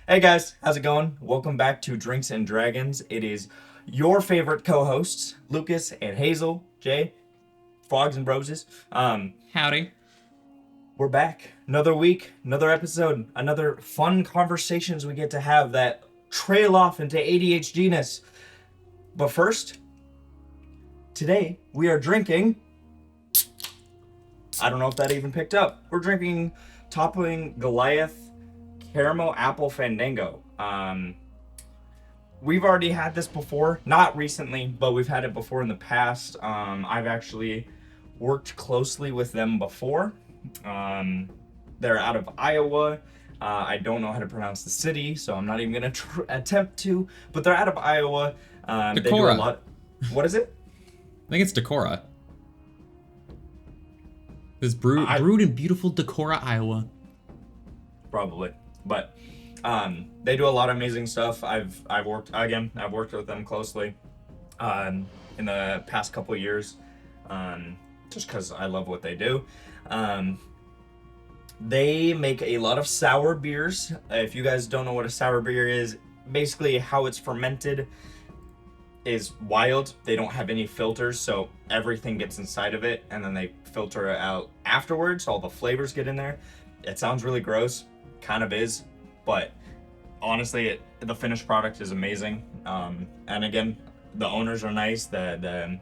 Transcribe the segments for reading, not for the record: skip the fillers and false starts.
Hey guys, how's it going? Welcome back to Drinks and Dragons. It is your favorite co-hosts, Lucas and Hazel, Jay, Frogs and Roses. Howdy. We're back. Another week, another episode, another fun conversations we get to have that trail off into ADHD-ness. But first, today we are drinking. I don't know if that even picked up. We're drinking Toppling Goliath Caramel Apple Fandango. We've already had this before, not recently, but we've had it before in the past. I've actually worked closely with them before. They're out of Iowa. I don't know how to pronounce the city, so I'm not even gonna attempt to. But they're out of Iowa. They do a lot. What is it? I think it's Decorah. It's brewed in beautiful Decorah, Iowa. Probably. But they do a lot of amazing stuff. I've worked with them closely in the past couple of years, just because I love what they do. They make a lot of sour beers. If you guys don't know what a sour beer is, basically how it's fermented is wild. They don't have any filters, so everything gets inside of it, and then they filter it out afterwards. All the flavors get in there. It sounds really gross, kind of is, but honestly, the finished product is amazing. And again, the owners are nice. The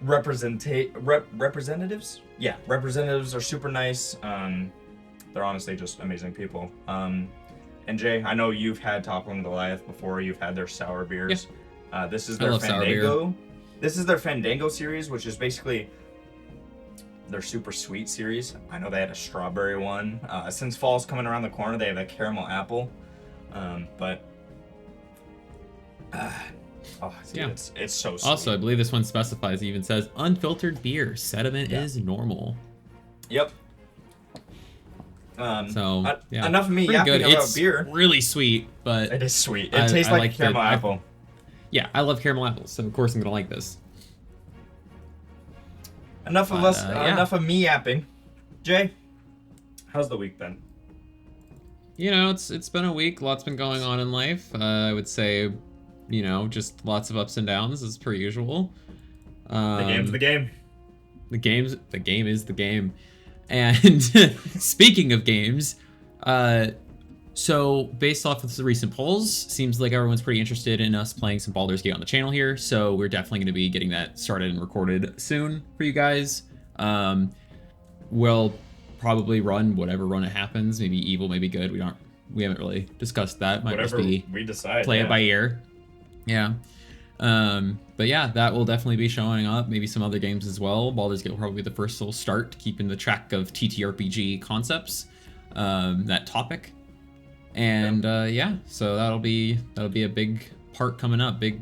representatives, representatives are super nice. They're honestly just amazing people. And Jay, I know you've had Toppling Goliath before. You've had their sour beers. Yeah. This is their Fandango. This is their Fandango series, which is basically their super sweet series. I know they had a strawberry one. Since fall's coming around the corner, they have a caramel apple. It's so sweet. Also, I believe this one specifies, even says unfiltered beer. Sediment is normal. Yep. Enough of me yapping about beer. It's really sweet, but it is sweet. It tastes like caramel apple. I love caramel apples, so of course I'm gonna like this. Enough of me yapping. Jay, how's the week been? You know, it's been a week. Lots been going on in life. I would say, just lots of ups and downs as per usual. The game's the game. The game is the game. And speaking of games, so based off of the recent polls, seems like everyone's pretty interested in us playing some Baldur's Gate on the channel here. So we're definitely going to be getting that started and recorded soon for you guys. We'll probably run whatever run it happens. Maybe evil, maybe good. We haven't really discussed that. Might whatever just be we decide. Play it by ear. Yeah. But yeah, that will definitely be showing up. Maybe some other games as well. Baldur's Gate will probably be the first we'll start keeping the track of TTRPG concepts, that topic. And so that'll be a big part coming up. Big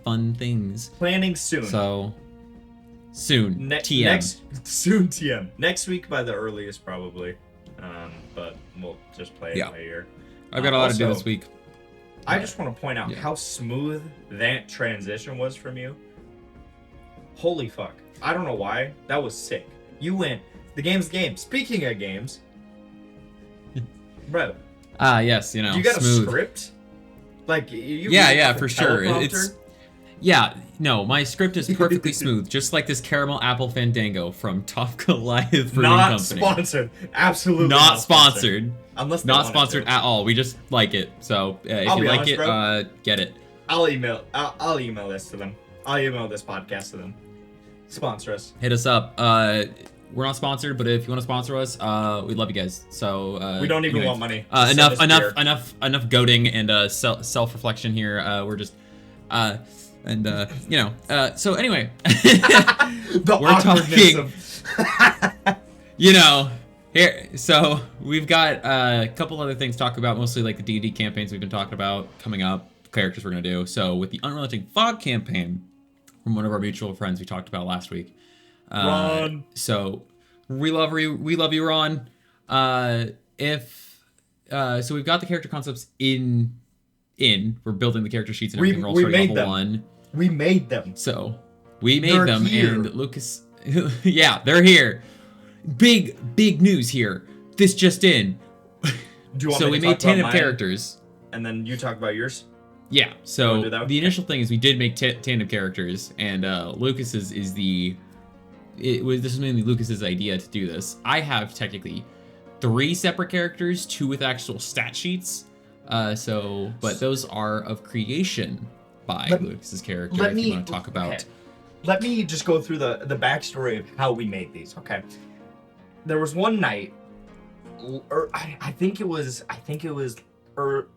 fun things. Planning soon. So soon. TM. Soon TM. Next week by the earliest probably. But we'll just play it by ear. I've got a lot to do this week. I just want to point out how smooth that transition was from you. Holy fuck. I don't know why. That was sick. You went, the game's the game. Speaking of games, bro. Yes, Do you got smooth. a script? Like, for sure. My script is perfectly smooth, just like this caramel apple Fandango from Top Goliath Brewing Company. Sponsored. Absolutely not sponsored. Unless not sponsored at all. We just like it. So if you like it, get it. I'll email this to them. I'll email this podcast to them. Sponsor us. Hit us up. We're not sponsored, but if you want to sponsor us, we love you guys. So we don't even want money. Enough goading and self-reflection here. We're just so anyway, we're talking. Here. So we've got a couple other things to talk about, mostly like the D&D campaigns we've been talking about coming up, characters we're gonna do. So with the Unrelenting Fog campaign from one of our mutual friends we talked about last week. Ron. So we love you, Ron. So we've got the character concepts in. We're building the character sheets and everything. We're all starting level 1. We made them. So we made them, here. and Lucas. Yeah, they're here. Big news here. This just in. Do you want So me we to made talk about tandem mine, characters. and then you talk about yours? Yeah. So do that? the initial thing is we did make tandem characters, and Lucas's is this was mainly Lucas's idea to do this. I have technically 3 separate characters, 2 with actual stat sheets. But those are of creation by Lucas's character. If you want to talk about. Okay. Let me just go through the backstory of how we made these. Okay. There was one night, or I think it was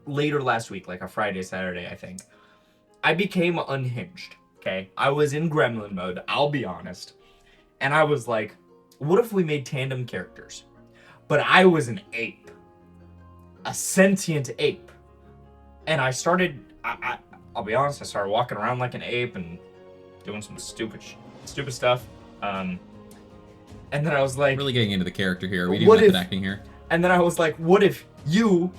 later last week, like a Friday, Saturday, I think. I became unhinged. Okay. I was in gremlin mode, I'll be honest. And I was like, what if we made tandem characters? But I was an ape. A sentient ape. And I started, I'll be honest, I started walking around like an ape and doing some stupid stuff. And then I was like... Really getting into the character here. We do method acting here. And then I was like, what if you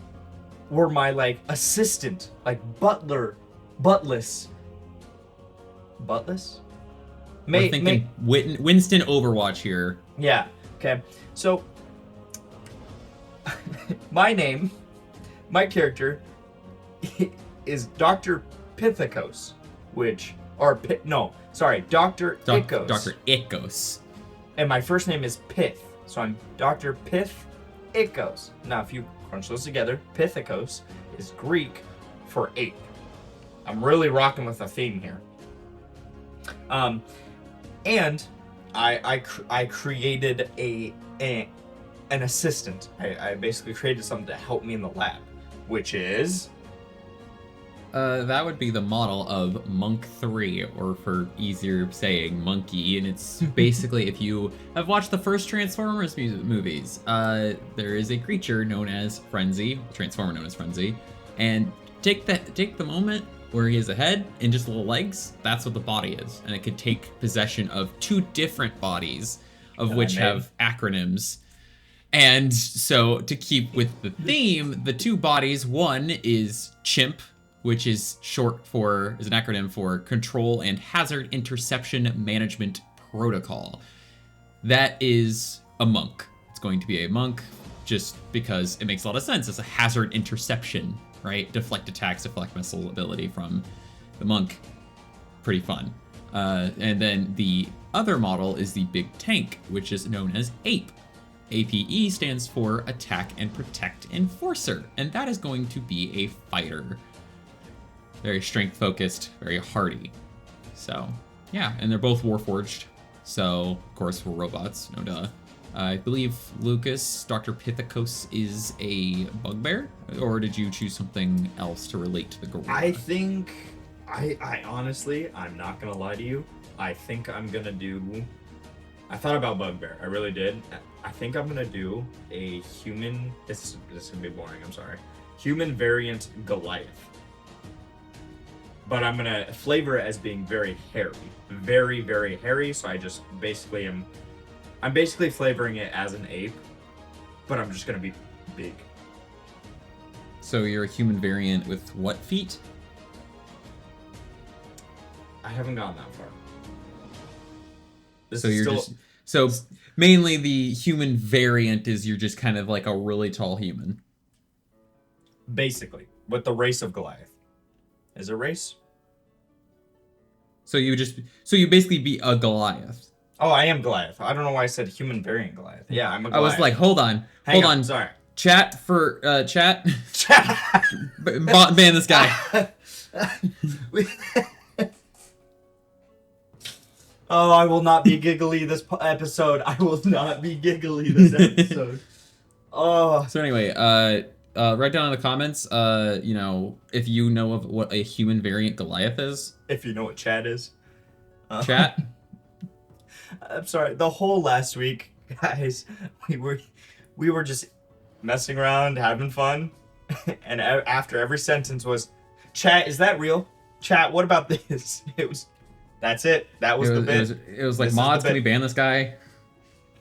were my, like, assistant? Like, butler. Buttless? We're thinking Winston Overwatch here. Yeah. Okay. So, my character is Dr. Pithecos, Dr. Ickos. Dr. Ickos. And my first name is Pith, so I'm Dr. Pith Ickos. Now, if you crunch those together, Pithecos is Greek for ape. I'm really rocking with a theme here. And I created an assistant. I basically created something to help me in the lab, which is... that would be the model of Monk 3, or for easier saying, Monkey. And it's basically, if you have watched the first Transformers movies, there is a creature known as Frenzy, Transformer known as Frenzy, and take the moment where he has a head and just little legs. That's what the body is, and it could take possession of 2 different bodies, of which have acronyms. And so, to keep with the theme, the 2 bodies, one is Chimp, which is an acronym for Control and Hazard Interception Management Protocol. That is a monk. It's going to be a monk just because it makes a lot of sense. It's a hazard interception, right? Deflect attacks, deflect missile ability from the monk. Pretty fun. And then the other model is the Big Tank, which is known as APE. APE stands for Attack and Protect Enforcer, and that is going to be a fighter. Very strength focused, very hardy. So, yeah, and they're both Warforged. So, of course, we're robots, no duh. I believe Lucas, Dr. Pithecos is a bugbear, or did you choose something else to relate to the gorilla? I think, I honestly, I'm not gonna lie to you. I think I'm gonna do, I thought about bugbear, I really did. I think I'm gonna do a human, this is gonna be boring, I'm sorry. Human variant Goliath. But I'm gonna flavor it as being very hairy. Very, very hairy, so I just basically I'm basically flavoring it as an ape, but I'm just gonna be big. So you're a human variant with what feet? I haven't gone that far. So mainly the human variant is you're just kind of like a really tall human. Basically, with the race of Goliath. Is it race? So you basically be a Goliath. Oh, I am Goliath. I don't know why I said human variant Goliath. Yeah, I'm a Goliath. I was like, hold on. Sorry. Chat. Ban this guy. Oh, I will not be giggly this episode. I will not be giggly this episode. Oh. So anyway, write down in the comments, if you know of what a human variant Goliath is. If you know what chat is. Chat? I'm sorry. The whole last week, guys, we were just messing around, having fun, and after every sentence was, "Chat, is that real? Chat, what about this?" That's it. That was the bit. It was like, mods, can we ban this guy?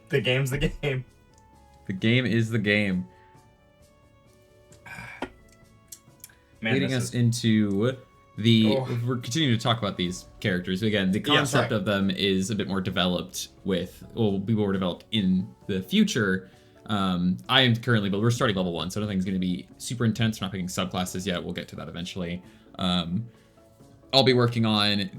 The game's the game. The game is the game. Leading us into we're continuing to talk about these characters. Again, the concept of them is a bit more developed will be more developed in the future. I am currently, but we're starting level 1, so nothing's going to be super intense. We're not picking subclasses yet. We'll get to that eventually. I'll be working on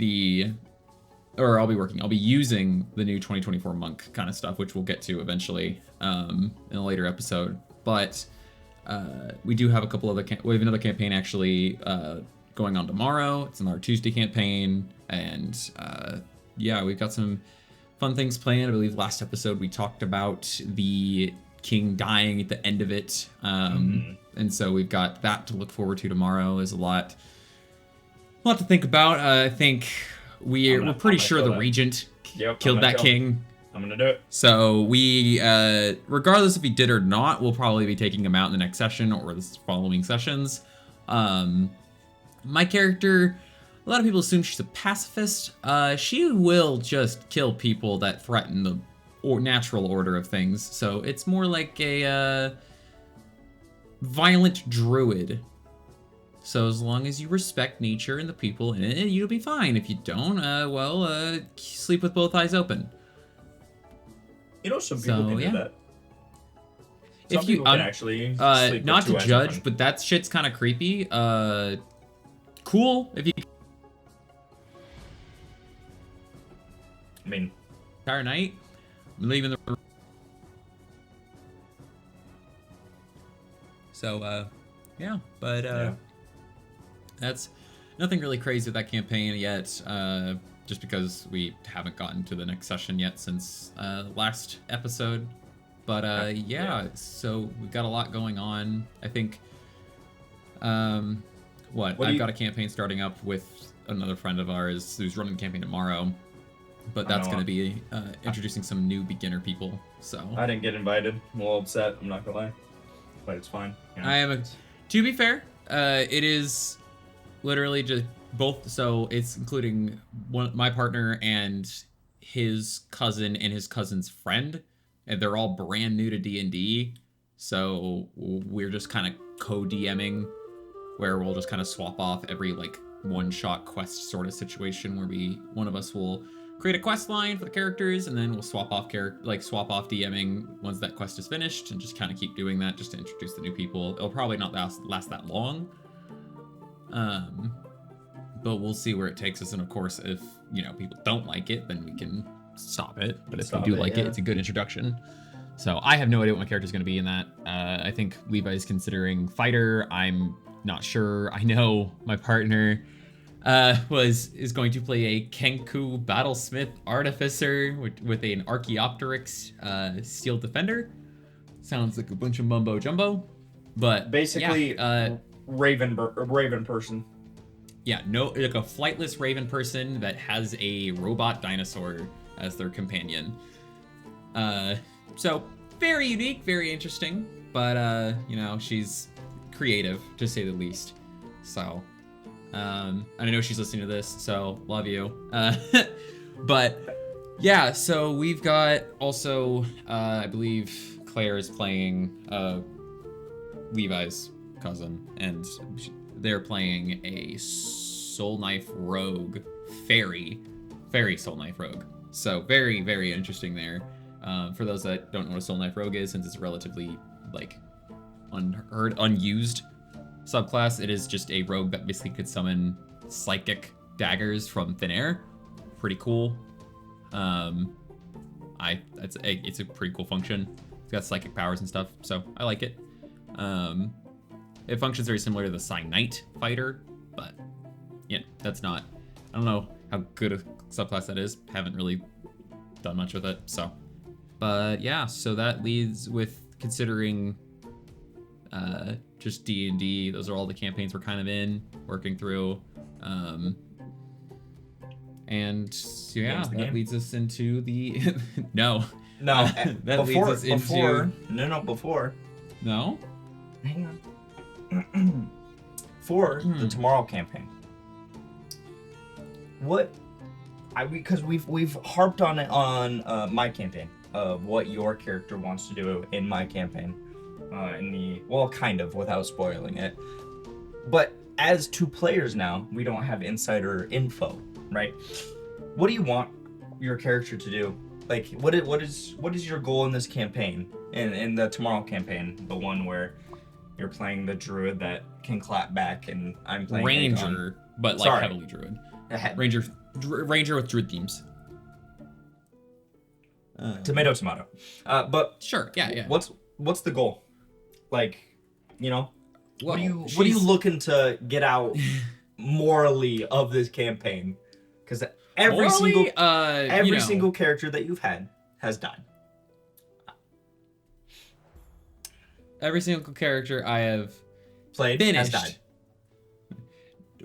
I'll be using the new 2024 monk kind of stuff, which we'll get to eventually in a later episode. But we do have a couple other, we have another campaign actually going on tomorrow. It's another Tuesday campaign, and yeah, we've got some fun things planned. I believe last episode we talked about the king dying at the end of it, and so we've got that to look forward to tomorrow. There's a lot to think about. I think we're pretty sure the regent killed that king. I'm gonna do it. So we, regardless if he did or not, we'll probably be taking him out in the next session or the following sessions. My character, a lot of people assume she's a pacifist. She will just kill people that threaten the natural order of things. So it's more like a violent druid. So as long as you respect nature and the people in it, you'll be fine. If you don't, sleep with both eyes open. You know, some people can do that. Some If you people can actually sleep not with two to eyes judge, open. but that shit's kind of creepy. Cool if you. I mean, Entire night, I'm leaving the room. So, yeah, but that's nothing really crazy with that campaign yet. Just because we haven't gotten to the next session yet since last episode. But yeah, so we've got a lot going on. I think. I've got a campaign starting up with another friend of ours who's running the campaign tomorrow. But that's going to be introducing some new beginner people. So I didn't get invited. I'm a little upset. I'm not gonna lie, but it's fine. You know? To be fair, it is literally just both. So it's including my partner and his cousin and his cousin's friend, and they're all brand new to D&D. So we're just kind of co-DMing, where we'll just kind of swap off every one-shot quest sort of situation where one of us will create a quest line for the characters, and then we'll swap off DMing once that quest is finished, and just kind of keep doing that just to introduce the new people. It'll probably not last that long, but we'll see where it takes us. And of course, if people don't like it, then we can stop it. But if we do like it, it's a good introduction. So I have no idea what my character's going to be in that. I think Levi's considering fighter. I'm not sure. I know my partner is going to play a Kenku Battlesmith Artificer with an Archaeopteryx Steel Defender. Sounds like a bunch of mumbo jumbo, but basically, raven person. Yeah, like a flightless raven person that has a robot dinosaur as their companion. So very unique, very interesting, but she's creative to say the least. So. And I know she's listening to this, so love you. But yeah, so we've got also, I believe Claire is playing Levi's cousin, and they're playing a Soul Knife Rogue, fairy Soul Knife Rogue. So very, very interesting there. For those that don't know what a Soul Knife Rogue is, since it's relatively unused subclass, it is just a rogue that basically could summon psychic daggers from thin air. Pretty cool. It's a pretty cool function. It's got psychic powers and stuff, so I like it. It functions very similar to the Psy Knight fighter, but yeah, I don't know how good a subclass that is. Haven't really done much with it, so. But yeah, so that leads with considering just D&D. Those are all the campaigns we're kind of working through. And so yeah, that leads us into the no. That leads us into before. No? Hang on. For the tomorrow campaign. Because we've harped on it on my campaign of what your character wants to do in my campaign. Kind of, without spoiling it. But as two players now, we don't have insider info, right? What do you want your character to do? What is your goal in this campaign? in the Tomorrow campaign, the one where you're playing the druid that can clap back, and I'm playing Ranger, Aegon. but like Sorry. heavily druid. Ranger with druid themes. Tomato. But Sure, yeah. What's the goal? Like, you know, Well, what are you looking to get out morally of this campaign? Because every single character that you've had has died. Every single character I have Played finished has died.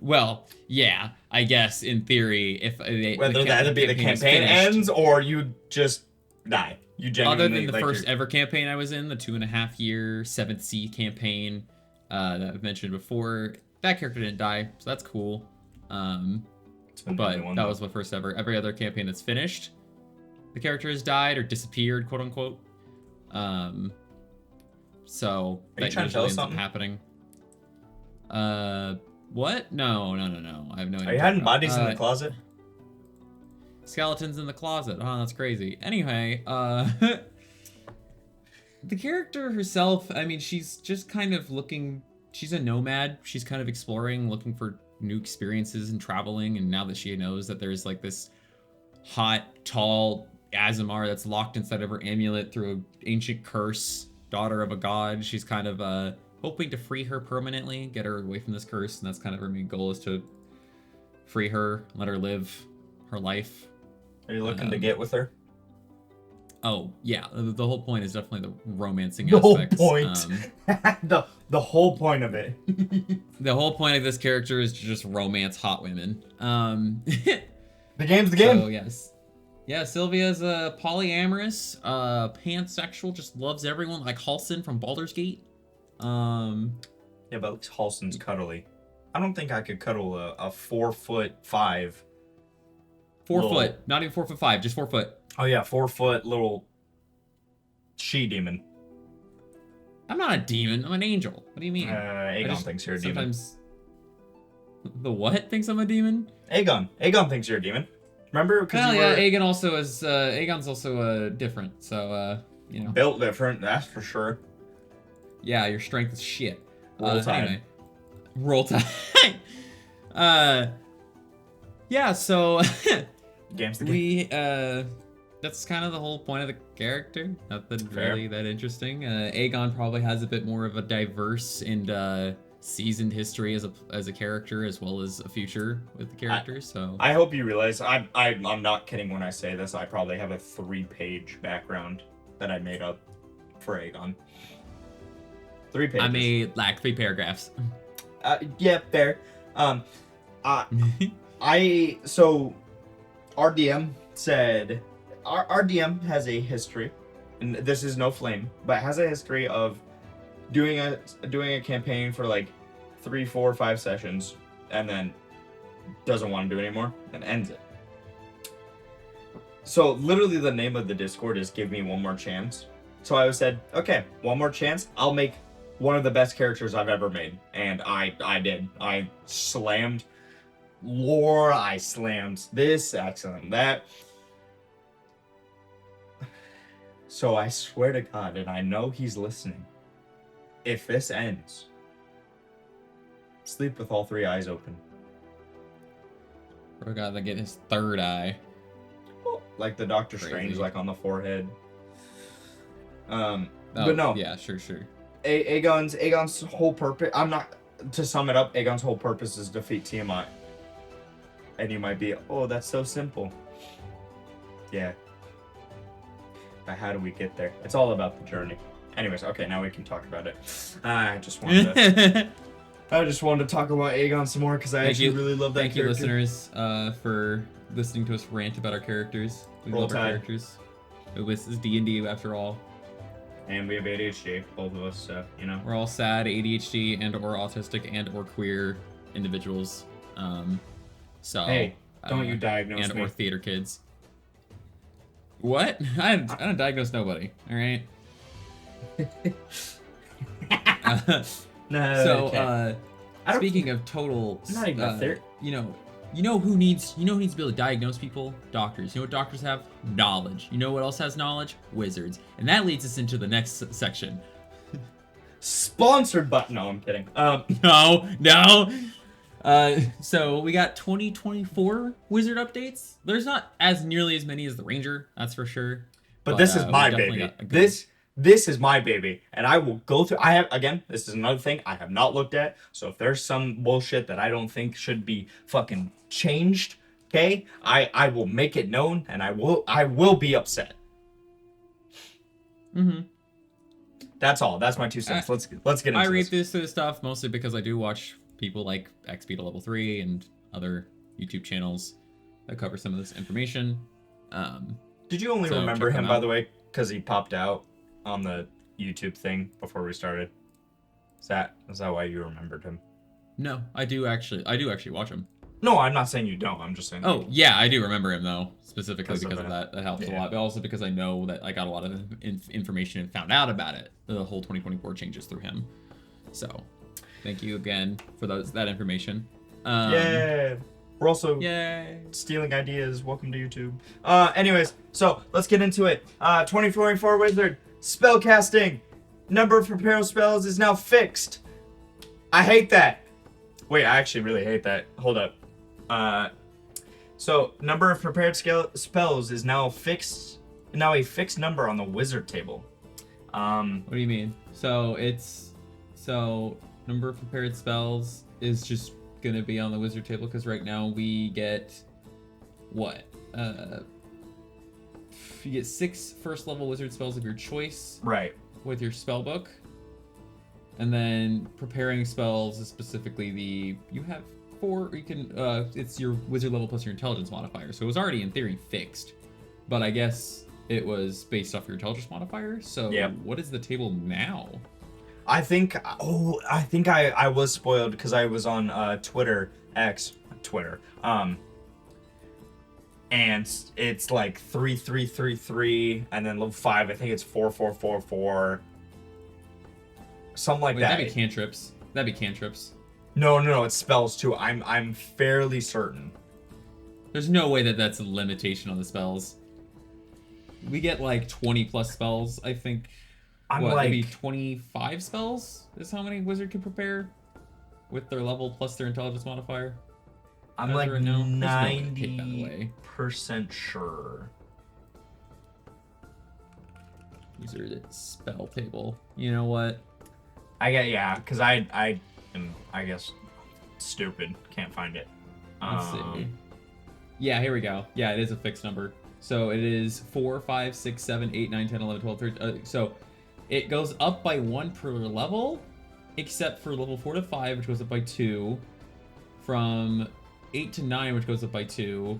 Well, yeah, I guess in theory, if Whether that be the campaign ends or you just die. You genuinely, other than the first ever campaign I was in, the 2.5-year 7th Sea campaign that I've mentioned before, that character didn't die, so that's cool. But that was my first ever. Every other campaign that's finished, the character has died or disappeared, quote unquote. So that usually ends up happening. What? No. I have no idea. Are you hiding bodies in the closet? Skeletons in the closet. Oh, that's crazy. Anyway, the character herself, I mean, she's just kind of looking, she's a nomad. She's kind of exploring, looking for new experiences and traveling. And now that she knows that there's like this hot, tall Azamar that's locked inside of her amulet through an ancient curse, daughter of a god, she's kind of hoping to free her permanently, get her away from this curse. And that's kind of her main goal, is to free her, let her live her life. Are you looking to get with her? Oh, yeah. The whole point is definitely the romancing aspects. The whole point. The whole point of it. The whole point of this character is to just romance hot women. The game's the game. So, yes. Yeah, Sylvia's polyamorous, pansexual, just loves everyone, like Halsin from Baldur's Gate. Yeah, but at least Halsin's cuddly. I don't think I could cuddle a 4'5". 4 foot, not even 4'5", just 4 foot. Oh yeah, 4 foot little she-demon. I'm not a demon. I'm an angel. What do you mean? Aegon thinks you're a demon. Sometimes the what thinks I'm a demon? Aegon thinks you're a demon. Remember? Well, yeah. Aegon also is. Aegon's also different. So you know. Built different. That's for sure. Yeah, your strength is shit. Roll Tide. Anyway. Roll Tide. Yeah. So. Game's the game. That's kind of the whole point of the character. Nothing really that interesting. Aegon probably has a bit more of a diverse and seasoned history as a character, as well as a future with the character. So I hope you realize I'm not kidding when I say this. I probably have a 3-page background that I made up for Aegon. 3 pages. I made like 3 paragraphs. Yeah, fair. So our DM said our DM has a history, and this is no flame, but has a history of doing a campaign for like 3, 4, 5 sessions, and then doesn't want to do it anymore and ends it. So literally the name of the Discord is "Give me one more chance." So I said, okay, one more chance. I'll make one of the best characters I've ever made, and I did. I slammed lore. I slammed this, excellent that. So I swear to God, and I know he's listening, if this ends, sleep with all 3 eyes open. Bro gotta get his 3rd eye. Like the Doctor Crazy. Strange, like on the forehead. Oh, but no. Yeah, sure. Aegon's whole purpose, to sum it up, Aegon's whole purpose is defeat Tiamat. And you might be, oh, that's so simple. Yeah. But how do we get there? It's all about the journey. Anyways, okay, now we can talk about it. I just wanted to talk about Aegon some more because I actually really love that Thank character. you, listeners, for listening to us rant about our characters. We Roll love our Tide. characters. This is D&D after all. And we have ADHD, both of us, so, you know. We're all sad, ADHD, and/or autistic, and/or queer individuals. So. Hey, don't you diagnose me. And/or theater kids. What? I don't diagnose nobody. All right. No. So, okay. speaking of total, I'm not even a third. you know, You know who needs to be able to diagnose people? Doctors. You know what doctors have? Knowledge. You know what else has knowledge? Wizards. And that leads us into the next section. Sponsored, but no, I'm kidding. No. So we got 2024 Wizard updates. There's not as nearly as many as the Ranger, that's for sure. But this is my baby. This is my baby, and I will go through. This is another thing I have not looked at. So if there's some bullshit that I don't think should be fucking changed, okay, I will make it known, and I will be upset. Mm-hmm. That's all. That's my 2 cents. Let's get into this. I read through this stuff mostly because I do watch people like XP to Level 3 and other YouTube channels that cover some of this information. Did you only remember him, by the way, because he popped out on the YouTube thing before we started? Is that why you remembered him? No, I do actually watch him. No, I'm not saying you don't. I'm just saying. Oh, yeah, I do remember him, though, specifically because of that. That helps a lot, but also because I know that I got a lot of information and found out about it, the whole 2024 changes through him. So, thank you again for that information. Yeah. We're also stealing ideas. Welcome to YouTube. Anyways, so let's get into it. 2024 Wizard spellcasting. Number of prepared spells is now fixed. I hate that. Wait, I actually really hate that. Hold up. So number of prepared spells is now fixed. Now a fixed number on the wizard table. What do you mean? So number of prepared spells is just gonna be on the wizard table because right now we get what? You get 6 first level wizard spells of your choice. Right. With your spell book. And then preparing spells is specifically you have 4, you can, it's your wizard level plus your intelligence modifier. So it was already in theory fixed, but I guess it was based off your intelligence modifier. So what is the table now? I think I was spoiled because I was on Twitter, and it's like 3-3-3-3, and then level 5, I think it's 4-4-4-4. Something like that. That'd be cantrips. No, it's spells too. I'm fairly certain. There's no way that's a limitation on the spells. We get like 20 plus spells, I think. Maybe 25 spells is how many wizard can prepare with their level plus their intelligence modifier. I'm like 90% sure. Wizard spell table. You know what? Because I am, I guess, stupid. Can't find it. Let's see. Yeah, here we go. Yeah, it is a fixed number. So it is 4, 5, 6, 7, 8, 9, 10, 11, 12, 13. So it goes up by 1 per level, except for level 4 to 5, which goes up by 2. From 8 to 9, which goes up by 2.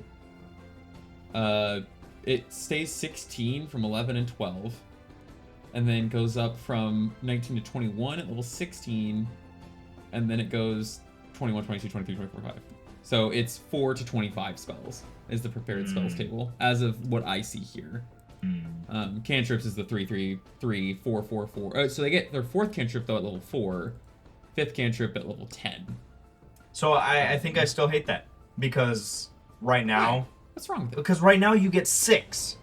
It stays 16 from 11 and 12. And then goes up from 19 to 21 at level 16. And then it goes 21, 22, 23, 24, 25. So it's 4 to 25 spells is the prepared spells table, as of what I see here. Cantrips is the 3-3-3, 4-4-4. So they get their 4th cantrip, though, at level 4. 5th cantrip at level 10. So I think I still hate that. Because right now... What's wrong with it? Because right now you get 6.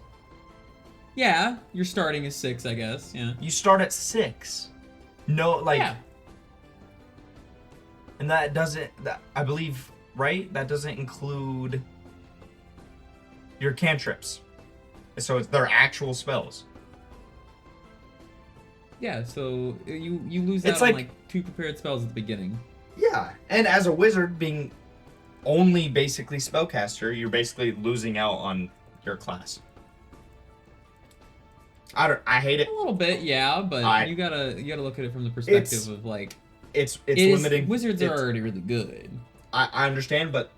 Yeah, you're starting at 6, I guess. Yeah. You start at 6. No, like... Yeah. And that doesn't... I believe, right? That doesn't include your cantrips. So it's their actual spells. Yeah, so you lose out on like 2 prepared spells at the beginning. Yeah, and as a wizard being only basically spellcaster, you're basically losing out on your class. I hate it. A little bit, yeah, but you gotta look at it from the perspective of like it's limiting. Wizards are already really good. I understand, but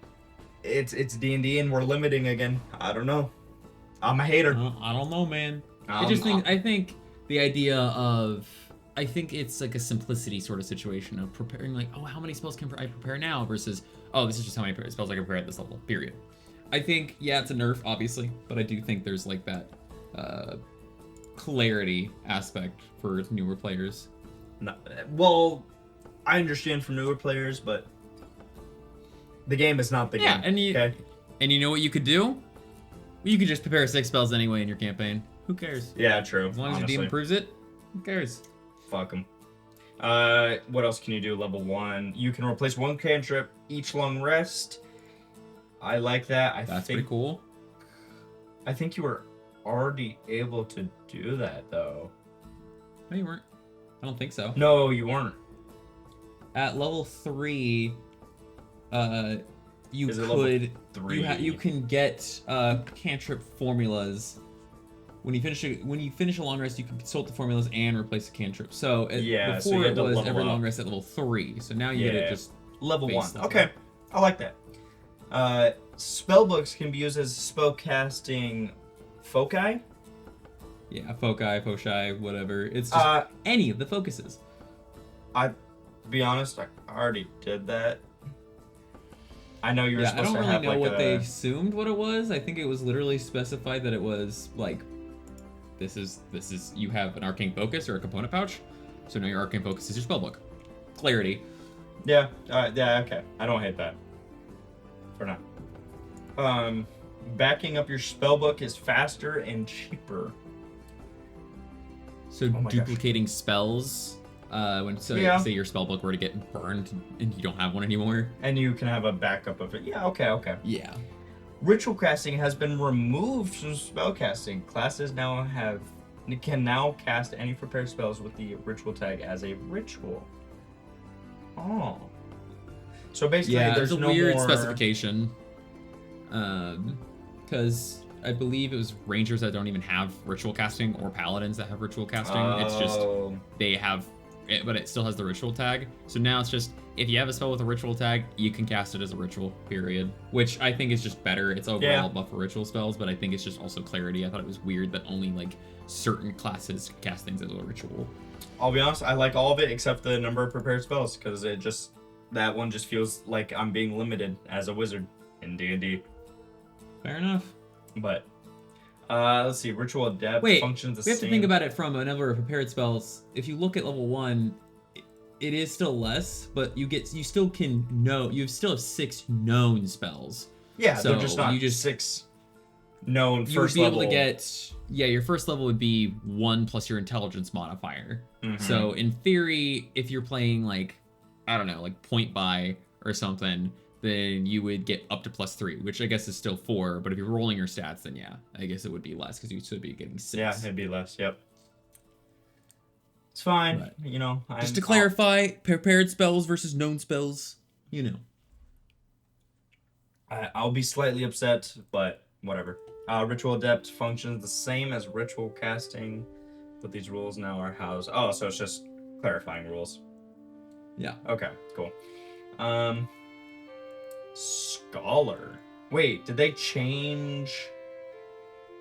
it's D&D and we're limiting again. I don't know. I'm a hater. I don't know, man. I think the idea of it's like a simplicity sort of situation of preparing, like, oh, how many spells can I prepare now versus, oh, this is just how many spells I can prepare at this level, period. I think, yeah, it's a nerf, obviously, but I do think there's like that clarity aspect for newer players. No, well, I understand for newer players, but The game is not the Yeah, game. and you know what you could do? You could just prepare 6 spells anyway in your campaign. Who cares? Yeah, true. As long as honestly. your DM approves it, who cares? Fuck them. What else can you do? Level 1. You can replace 1 cantrip each long rest. I like that. That's pretty cool. I think you were already able to do that, though. No, you weren't. I don't think so. No, you weren't. At level 3, you Is it could... level 3? You can get cantrip formulas. When you finish a long rest, you can consult the formulas and replace the cantrip. So Yeah, so before you had it to was level every up. long rest at level 3. So now you get it just level base 1. level. Okay, I like that. Spellbooks can be used as spellcasting foci. Yeah, foci, whatever. It's just any of the focuses. To be honest, I already did that. I know you were supposed to have I don't really know like what they assumed what it was. I think it was literally specified that it was like, this is you have an arcane focus or a component pouch, so now your arcane focus is your spellbook. Clarity. Yeah. Yeah. Okay. I don't hate that. For now. Backing up your spellbook is faster and cheaper. So duplicating spells. Say your spellbook were to get burned and you don't have one anymore. And you can have a backup of it. Yeah, okay. Yeah. Ritual casting has been removed from spellcasting. Classes can now cast any prepared spells with the ritual tag as a ritual. Oh. So basically there's a no weird more... specification. Because I believe it was rangers that don't even have ritual casting or paladins that have ritual casting. It's just they have it, but it still has the ritual tag. So now it's just if you have a spell with a ritual tag, you can cast it as a ritual, period. Which I think is just better. It's overall buff for ritual spells, but I think it's just also clarity. I thought it was weird that only like certain classes cast things as a ritual. I'll be honest, I like all of it except the number of prepared spells, because that one just feels like I'm being limited as a wizard in D&D. Fair enough. But let's see, ritual adept functions the same. We have to think about it from a number of prepared spells. If you look at level 1, it is still less, but you still have 6 known spells. Yeah, so they're just not 6 known first level. You would be able to get your first level would be 1 plus your intelligence modifier. Mm-hmm. So in theory, if you're playing like, I don't know, like point buy or something, then you would get up to +3, which I guess is still 4. But if you're rolling your stats, then yeah, I guess it would be less because you should be getting 6. Yeah, it'd be less. Yep. It's fine. But, just to clarify, prepared spells versus known spells. I'll be slightly upset, but whatever. Ritual adept functions the same as ritual casting, but these rules now are housed. Oh, so it's just clarifying rules. Yeah. Okay. Cool. Scholar. Wait, did they change?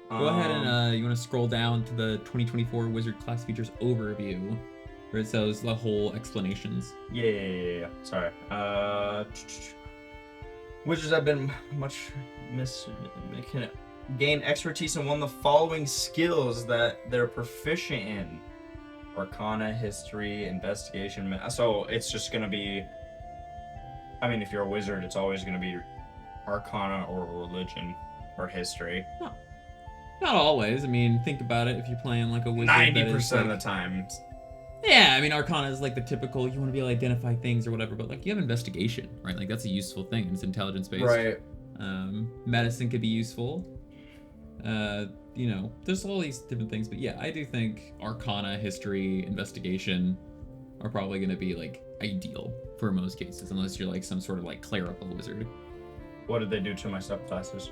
Go ahead and you want to scroll down to the 2024 Wizard Class Features Overview, where it says the whole explanations. Yeah. Sorry. Wizards have been can gain expertise in one of the following skills that they're proficient in: Arcana, History, Investigation. So it's just gonna be. I mean, if you're a wizard, it's always gonna be Arcana or Religion or History. Not always. I mean, think about it. If you're playing like a wizard, 90% of the time. Yeah, I mean, Arcana is like the typical, you want to be able to identify things or whatever, but like you have Investigation, right? Like that's a useful thing. It's intelligence-based. Right. Medicine could be useful. There's all these different things, but yeah, I do think Arcana, History, Investigation are probably going to be like ideal for most cases, unless you're like some sort of like clerical wizard. What did they do to my subclasses?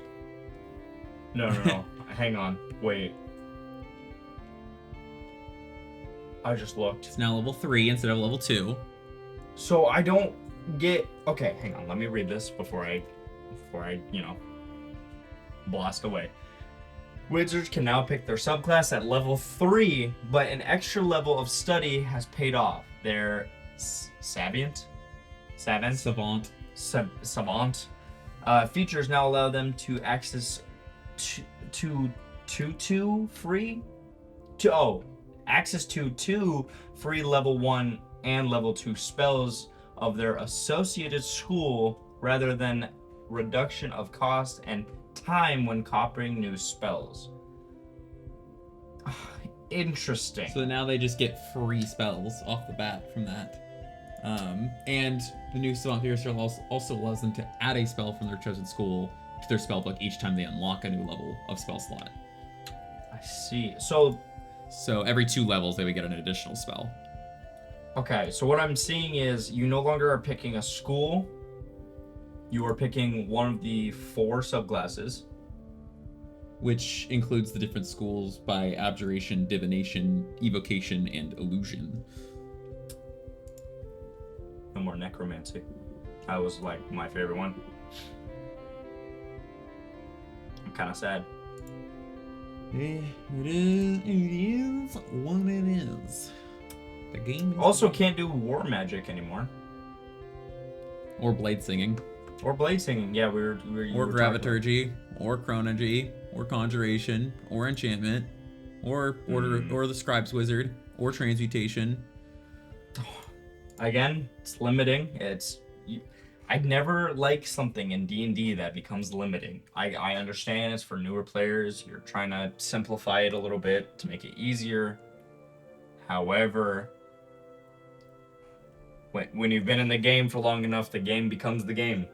No. Hang on. Wait. I just looked. It's now level 3 instead of level 2. So I don't get... Okay, hang on. Let me read this before I blast away. Wizards can now pick their subclass at level 3, but an extra level of study has paid off. Their Savant features now allow them to access access to 2 free level 1 and level 2 spells of their associated school rather than reduction of cost and time when copying new spells. Interesting. So now they just get free spells off the bat from that. And the new spell piercer also allows them to add a spell from their chosen school to their spellbook each time they unlock a new level of spell slot. I see. So every 2 levels they would get an additional spell. Okay, so what I'm seeing is you no longer are picking a school. You are picking one of the 4 subclasses. Which includes the different schools by abjuration, divination, evocation, and illusion. No more necromancy. That was like my favorite one. I'm kind of sad. It is what it is. The game is also can't do war magic anymore. Or blade singing. Or blade singing. Yeah, we were or graviturgy, or chronology, or conjuration, or enchantment, or or the scribe's wizard, or transmutation. Again, it's limiting. I'd never like something in D&D that becomes limiting. I understand it's for newer players. You're trying to simplify it a little bit to make it easier. However, when you've been in the game for long enough, the game becomes the game.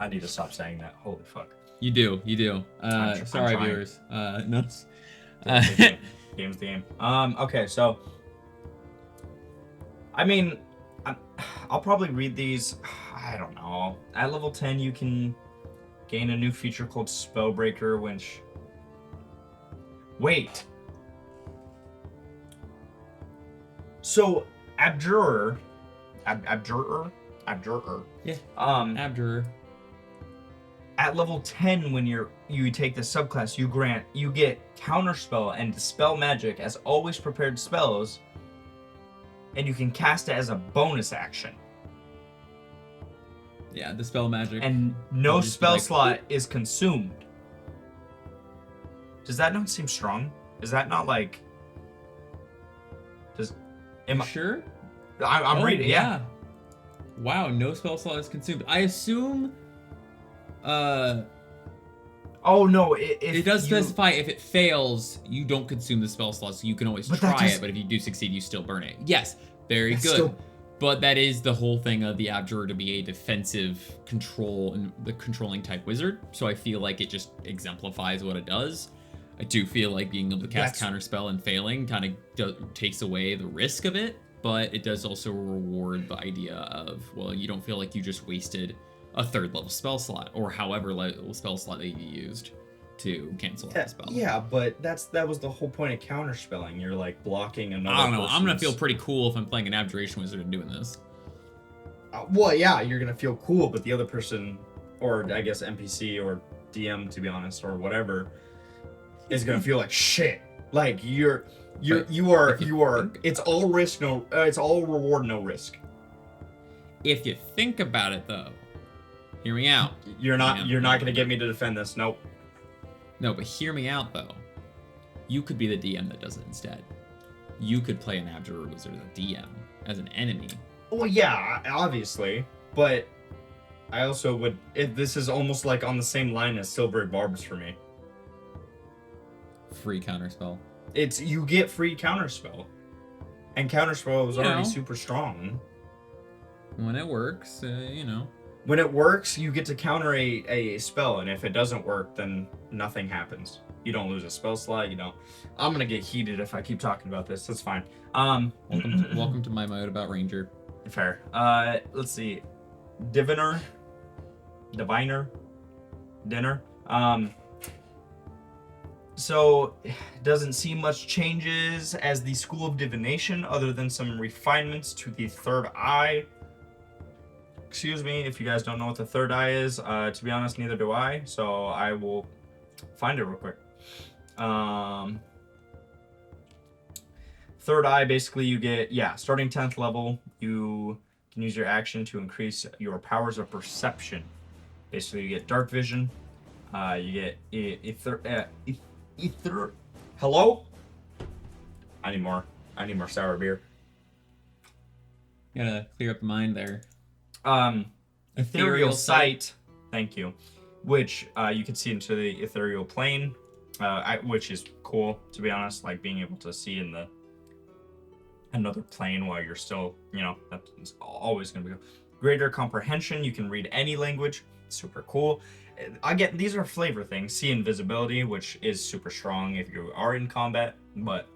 I need to stop saying that. Holy fuck. You do. Sorry, viewers. Nuts. Game's the game. Okay, so I mean, I'll probably read these. I don't know. At level 10, you can gain a new feature called Spellbreaker, which... Wait. So, Abjurer. Abjurer? Yeah. Abjurer. At level 10, when you take the subclass, you get Counterspell and Dispel Magic as always prepared spells, and you can cast it as a bonus action. Yeah, Dispel Magic. And no spell slot is consumed. Does that not seem strong? Is that not like... Am I sure? I'm reading, yeah. Wow, no spell slot is consumed. I assume... Oh no! It does specify if it fails, you don't consume the spell slot, so you can always try it. But if you do succeed, you still burn it. Yes, very good. But that is the whole thing of the Abjurer to be a defensive control and the controlling type wizard. So I feel like it just exemplifies what it does. I do feel like being able to cast Counterspell and failing kind of takes away the risk of it, but it does also reward the idea of, well, you don't feel like you just wasted a 3rd level spell slot, or however level spell slot that you used to cancel out the spell. Yeah, but that was the whole point of counterspelling. You're like blocking another. I don't know. I'm gonna feel pretty cool if I'm playing an abjuration wizard and doing this. Well, yeah, you're gonna feel cool, but the other person, or I guess NPC or DM, to be honest, or whatever, is gonna feel like shit. Like you are. It's all risk, no. It's all reward, no risk. If you think about it, though. Hear me out. You're not gonna get me to defend this. Nope. No, but hear me out though. You could be the DM that does it instead. You could play an Abjurer Wizard as a DM, as an enemy. Well, yeah, obviously, but I also would. This is almost like on the same line as Silvery Barbs for me. Free counterspell. You get free counterspell, and counterspell was already super strong. When it works, When it works, you get to counter a spell, and if it doesn't work, then nothing happens. You don't lose a spell slot, you don't. I'm gonna get heated if I keep talking about this. That's fine. Welcome to my mode about Ranger. Fair. Let's see. Diviner. Dinner. So, doesn't seem much changes as the School of Divination, other than some refinements to the third eye. Excuse me if you guys don't know what the third eye is. To be honest, neither do I. So I will find it real quick. Third eye, basically you get, starting 10th level, you can use your action to increase your powers of perception. Basically you get dark vision. You get Hello? I need more sour beer. Gotta clear up the mind there. Ethereal sight. Thank you. Which you can see into the ethereal plane, which is cool, to be honest. Like being able to see in the another plane while you're still, that's always going to be cool. Greater comprehension. You can read any language. Super cool. Again, these are flavor things. See invisibility, which is super strong if you are in combat, but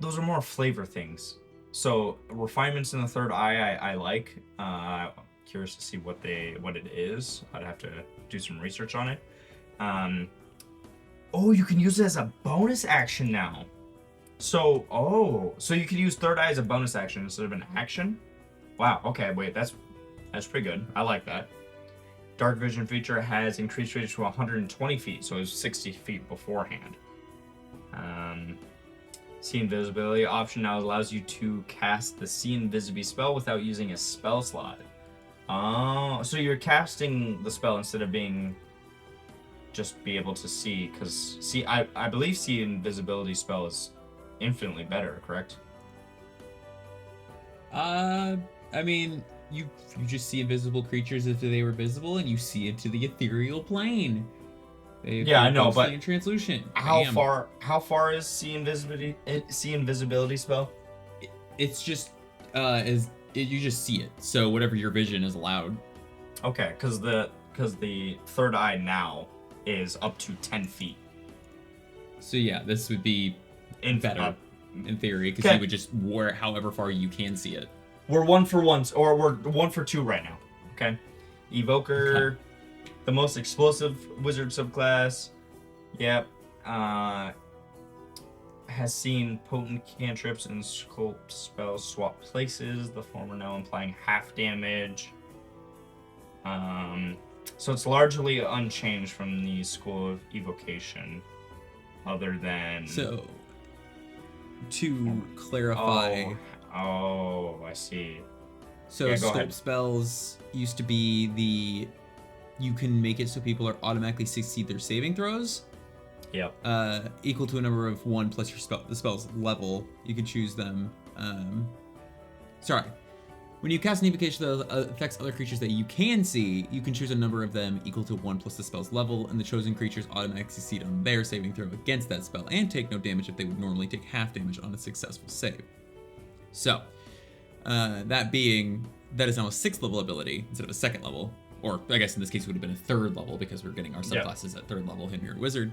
those are more flavor things. So refinements in the third eye, I like. Curious to see what it is. I'd have to do some research on it. Oh, you can use it as a bonus action now. So you can use third eye as a bonus action instead of an action. Wow. Okay. Wait. That's pretty good. I like that. Dark vision feature has increased range to 120 feet, so it was 60 feet beforehand. See invisibility option now allows you to cast the see invisibility spell without using a spell slot. Oh, so you're casting the spell instead of being just be able to see, because I believe see invisibility spell is infinitely better, correct? I mean, you just see invisible creatures if they were visible, and you see into the ethereal plane. Yeah, I know, but and translucent. How far is see invisibility spell? It's just you just see it. So whatever your vision is allowed. Okay, because the third eye now is up to 10 feet. So yeah, this would be better in theory, because you would just wear it however far you can see it. We're 1 for 1, or we're 1 for 2 right now. Okay, Evoker. Okay. The most explosive wizard subclass. Yep. Has seen potent cantrips and sculpt spells swap places. The former now implying half damage. So it's largely unchanged from the School of Evocation, other than. So, to clarify. Oh, I see. So sculpt spells used to be you can make it so people are automatically succeed their saving throws. Yep. Equal to a number of 1 plus the spell's level. You can choose them. When you cast an evocation that affects other creatures that you can see, you can choose a number of them equal to 1 plus the spell's level, and the chosen creatures automatically succeed on their saving throw against that spell and take no damage if they would normally take half damage on a successful save. So, that is now a 6th level ability instead of a 2nd level. Or I guess in this case it would have been a 3rd level, because we're getting our subclasses at 3rd level here at Wizard.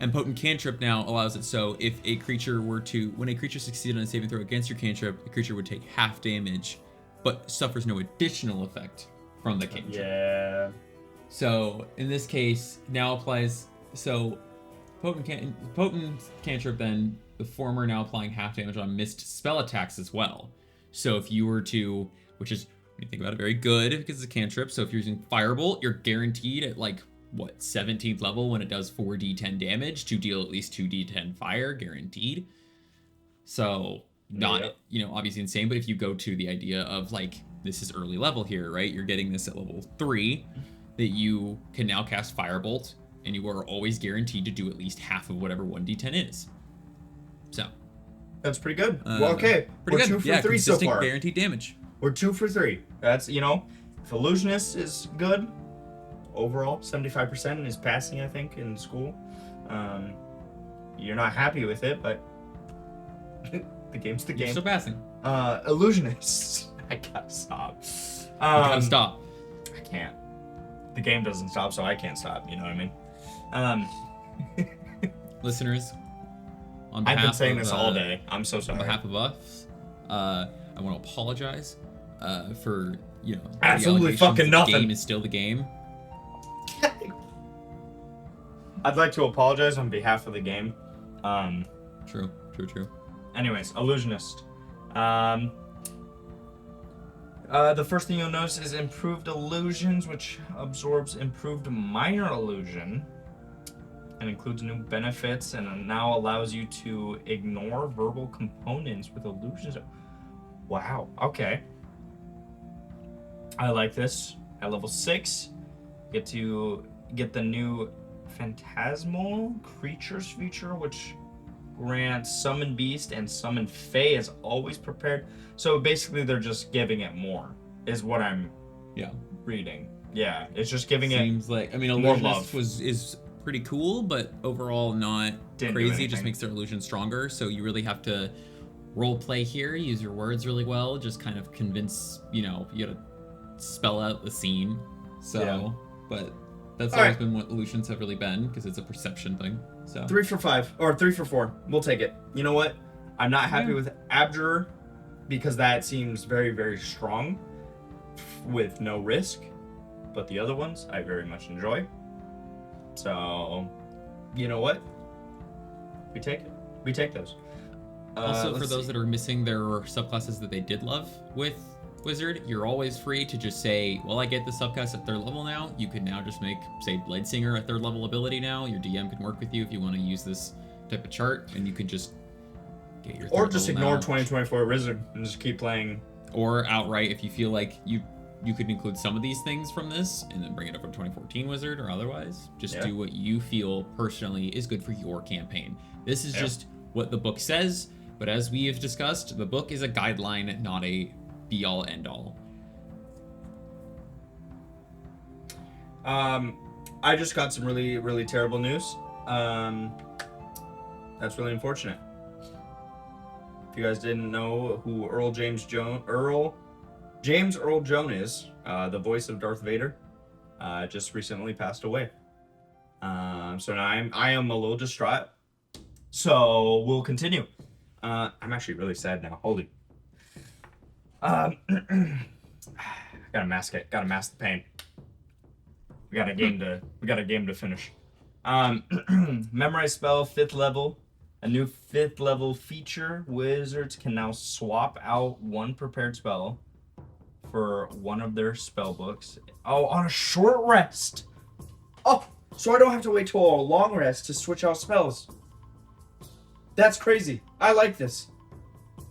And Potent Cantrip now allows it so when a creature succeeded on a saving throw against your cantrip, the creature would take half damage, but suffers no additional effect from the cantrip. Yeah. So in this case, now applies. So Potent Cantrip, then the former now applying half damage on missed spell attacks as well. So if you were to, which is, when you think about it, very good because it's a cantrip. So if you're using Firebolt, you're guaranteed at 17th level when it does 4d10 damage to deal at least 2d10 fire, guaranteed. So not, obviously insane, but if you go to the idea of this is early level here, right? You're getting this at level 3, that you can now cast Firebolt, and you are always guaranteed to do at least half of whatever 1d10 is. So. That's pretty good. Well, okay. Pretty We're good. 2 for 3 so far. Guaranteed damage. We're 2 for 3. That's, if Illusionist is good, overall, 75% is passing, I think, in school. You're not happy with it, but the game's the game. You're still passing. Illusionist. I gotta stop. You gotta stop. I can't. The game doesn't stop, so I can't stop. You know what I mean? Listeners, I've been saying this all day. I'm so sorry. On behalf of us, I want to apologize for absolutely fucking nothing. The game is still the game. I'd like to apologize on behalf of the game. True. Anyways, Illusionist. The first thing you'll notice is improved illusions, which absorbs improved minor illusion and includes new benefits, and now allows you to ignore verbal components with illusions. Wow. Okay. I like this. At level 6, get to get the new Phantasmal Creatures feature, which grants Summon Beast and Summon Fae is always prepared. So basically they're just giving it more, is what I'm reading. Yeah, it's just giving Seems like, I mean, more Illusionist love. is pretty cool, but overall not Didn't do crazy. It just anything. makes their illusion stronger. So you really have to role play here, use your words really well, just kind of convince, you gotta spell out the scene. So, but that's always been what illusions have really been, because it's a perception thing. So 3 for 5 or 3 for 4. We'll take it. You know what? I'm not happy with Abjurer because that seems very, very strong with no risk. But the other ones I very much enjoy. So, you know what? We take it. We take those. Also, for those that are missing their subclasses that they did love with Wizard, you're always free to just say, well, I get the subclass at third level now. You can now just make, say, Blade Singer a third level ability now. Your DM can work with you if you want to use this type of chart, and you can just get your third or just level ignore now. 2024 Wizard and just keep playing. Or outright, if you feel like you could include some of these things from this and then bring it up from 2014 Wizard or otherwise. Just do what you feel personally is good for your campaign. This is just what the book says, but as we have discussed, the book is a guideline, not a be-all, end-all. I just got some really, really terrible news. That's really unfortunate. If you guys didn't know who James Earl Jones is, the voice of Darth Vader, just recently passed away. So now I am a little distraught. So we'll continue. I'm actually really sad now. Holy. Gotta mask it. Gotta mask the pain. We got a game to finish. Memorize spell 5th level. A new 5th level feature. Wizards can now swap out one prepared spell for one of their spell books. Oh, on a short rest. Oh, so I don't have to wait till a long rest to switch out spells. That's crazy. I like this.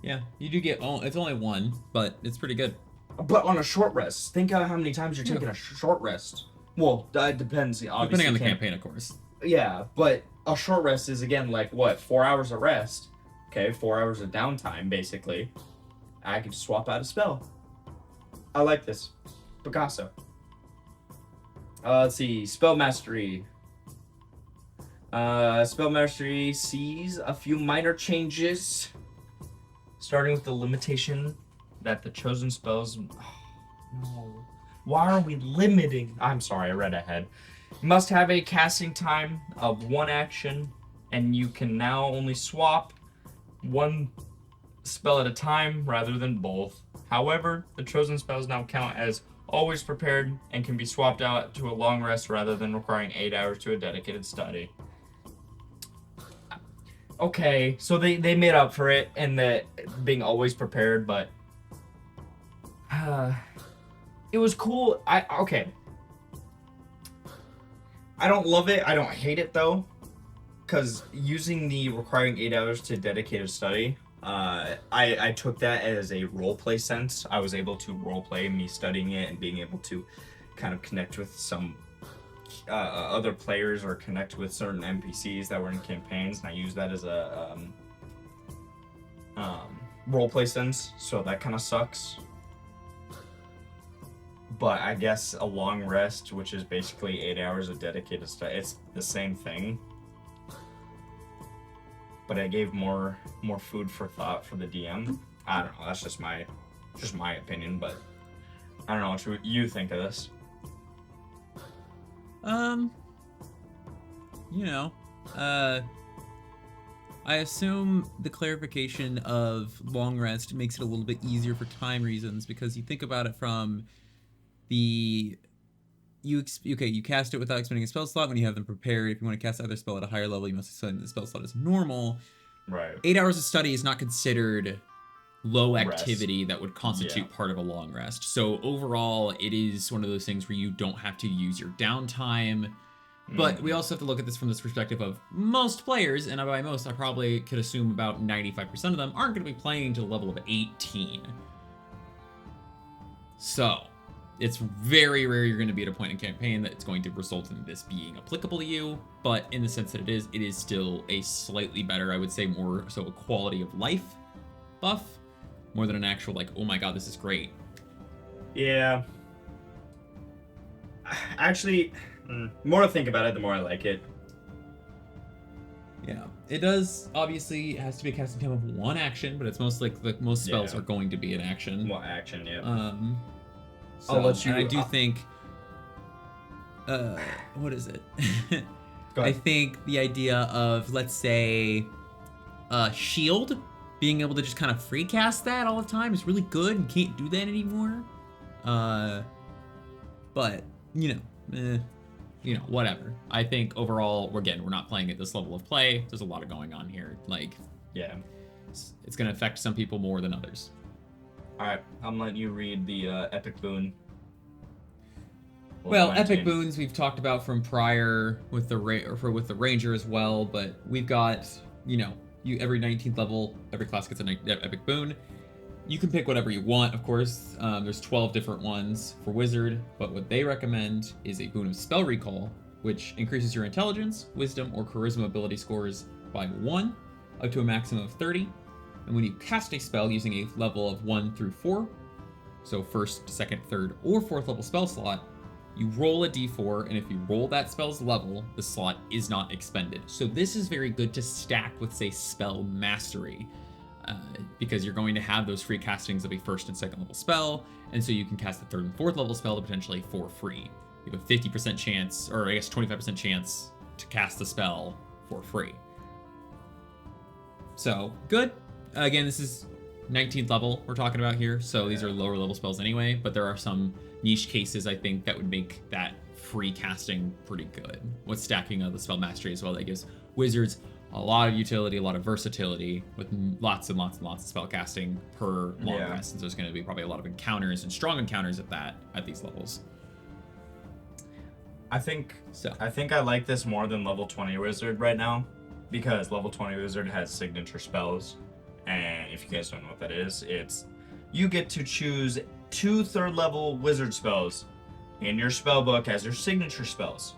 Yeah, you do get, it's only one, but it's pretty good. But on a short rest. Think of how many times you're taking a short rest. Well, that depends. Obviously, depending on the campaign, of course. Yeah, but a short rest is, again, like, what, 4 hours of rest? Okay, 4 hours of downtime, basically. I can swap out a spell. I like this. Picasso. Let's see. Spell Mastery. Spell Mastery sees a few minor changes. Starting with the limitation that the chosen spells... Oh, no. Why are we limiting? I'm sorry, I read ahead. You must have a casting time of 1 action, and you can now only swap 1 spell at a time rather than both. However, the chosen spells now count as always prepared and can be swapped out to a long rest rather than requiring 8 hours to a dedicated study. Okay, so they made up for it in that being always prepared, but it was cool. Okay. I don't love it. I don't hate it though, because using the requiring 8 hours to dedicated study, I took that as a roleplay sense. I was able to roleplay me studying it and being able to kind of connect with some other players or connect with certain NPCs that were in campaigns, and I used that as a roleplay sense. So that kind of sucks. But I guess a long rest, which is basically 8 hours of dedicated study, it's the same thing. But I gave more food for thought for the DM. I don't know. That's just my opinion. But I don't know what you think of this. I assume the clarification of long rest makes it a little bit easier for time reasons, because you think about it from you cast it without expending a spell slot when you have them prepared. If you want to cast either spell at a higher level, you must assign the spell slot as normal. Right. 8 hours of study is not considered low activity that would constitute part of a long rest. So overall, it is one of those things where you don't have to use your downtime. But we also have to look at this from this perspective of most players, and by most, I probably could assume about 95% of them aren't going to be playing to the level of 18. So, It's very rare you're going to be at a point in campaign that it's going to result in this being applicable to you, but in the sense that it is still a slightly better, I would say more so a quality of life buff, more than an actual like, oh my god, this is great. Yeah. Actually, the more I think about it, the more I like it. Yeah, it does. Obviously, it has to be a casting time of one action, but it's most like most spells are going to be an action. Well, action, yeah. So, I'll let you. And I do think. What is it? I think the idea of, let's say, shield, being able to just kind of free cast that all the time is really good. You can't do that anymore. But whatever. I think overall, we're not playing at this level of play. There's a lot of going on here. Like, yeah, it's gonna affect some people more than others. All right, I'm letting you read the epic boon. Well, epic boons we've talked about from prior with the ranger as well, but we've got every 19th level, every class gets an epic boon. You can pick whatever you want, of course. There's 12 different ones for wizard, but what they recommend is a boon of spell recall, which increases your intelligence, wisdom, or charisma ability scores by 1 up to a maximum of 30. And when you cast a spell using a level of 1 through 4, so first, second, third, or fourth level spell slot, you roll a d4, and if you roll that spell's level, the slot is not expended. So this is very good to stack with, say, spell mastery, because you're going to have those free castings of a first and second level spell, and so you can cast the third and fourth level spell potentially for free. You have a 50% chance, or I guess 25% chance, to cast the spell for free. So, good. Again, this is 19th level we're talking about here, so these are lower level spells anyway, but there are some niche cases I think that would make that free casting pretty good. With stacking of the spell mastery as well, that gives wizards a lot of utility, a lot of versatility, with lots and lots and lots of spell casting per long rest, and so there's going to be probably a lot of encounters and strong encounters at these levels. I think I like this more than level 20 wizard right now, because level 20 wizard has signature spells. And if you guys don't know what that is, it's you get to choose 2 third-level wizard spells in your spell book as your signature spells.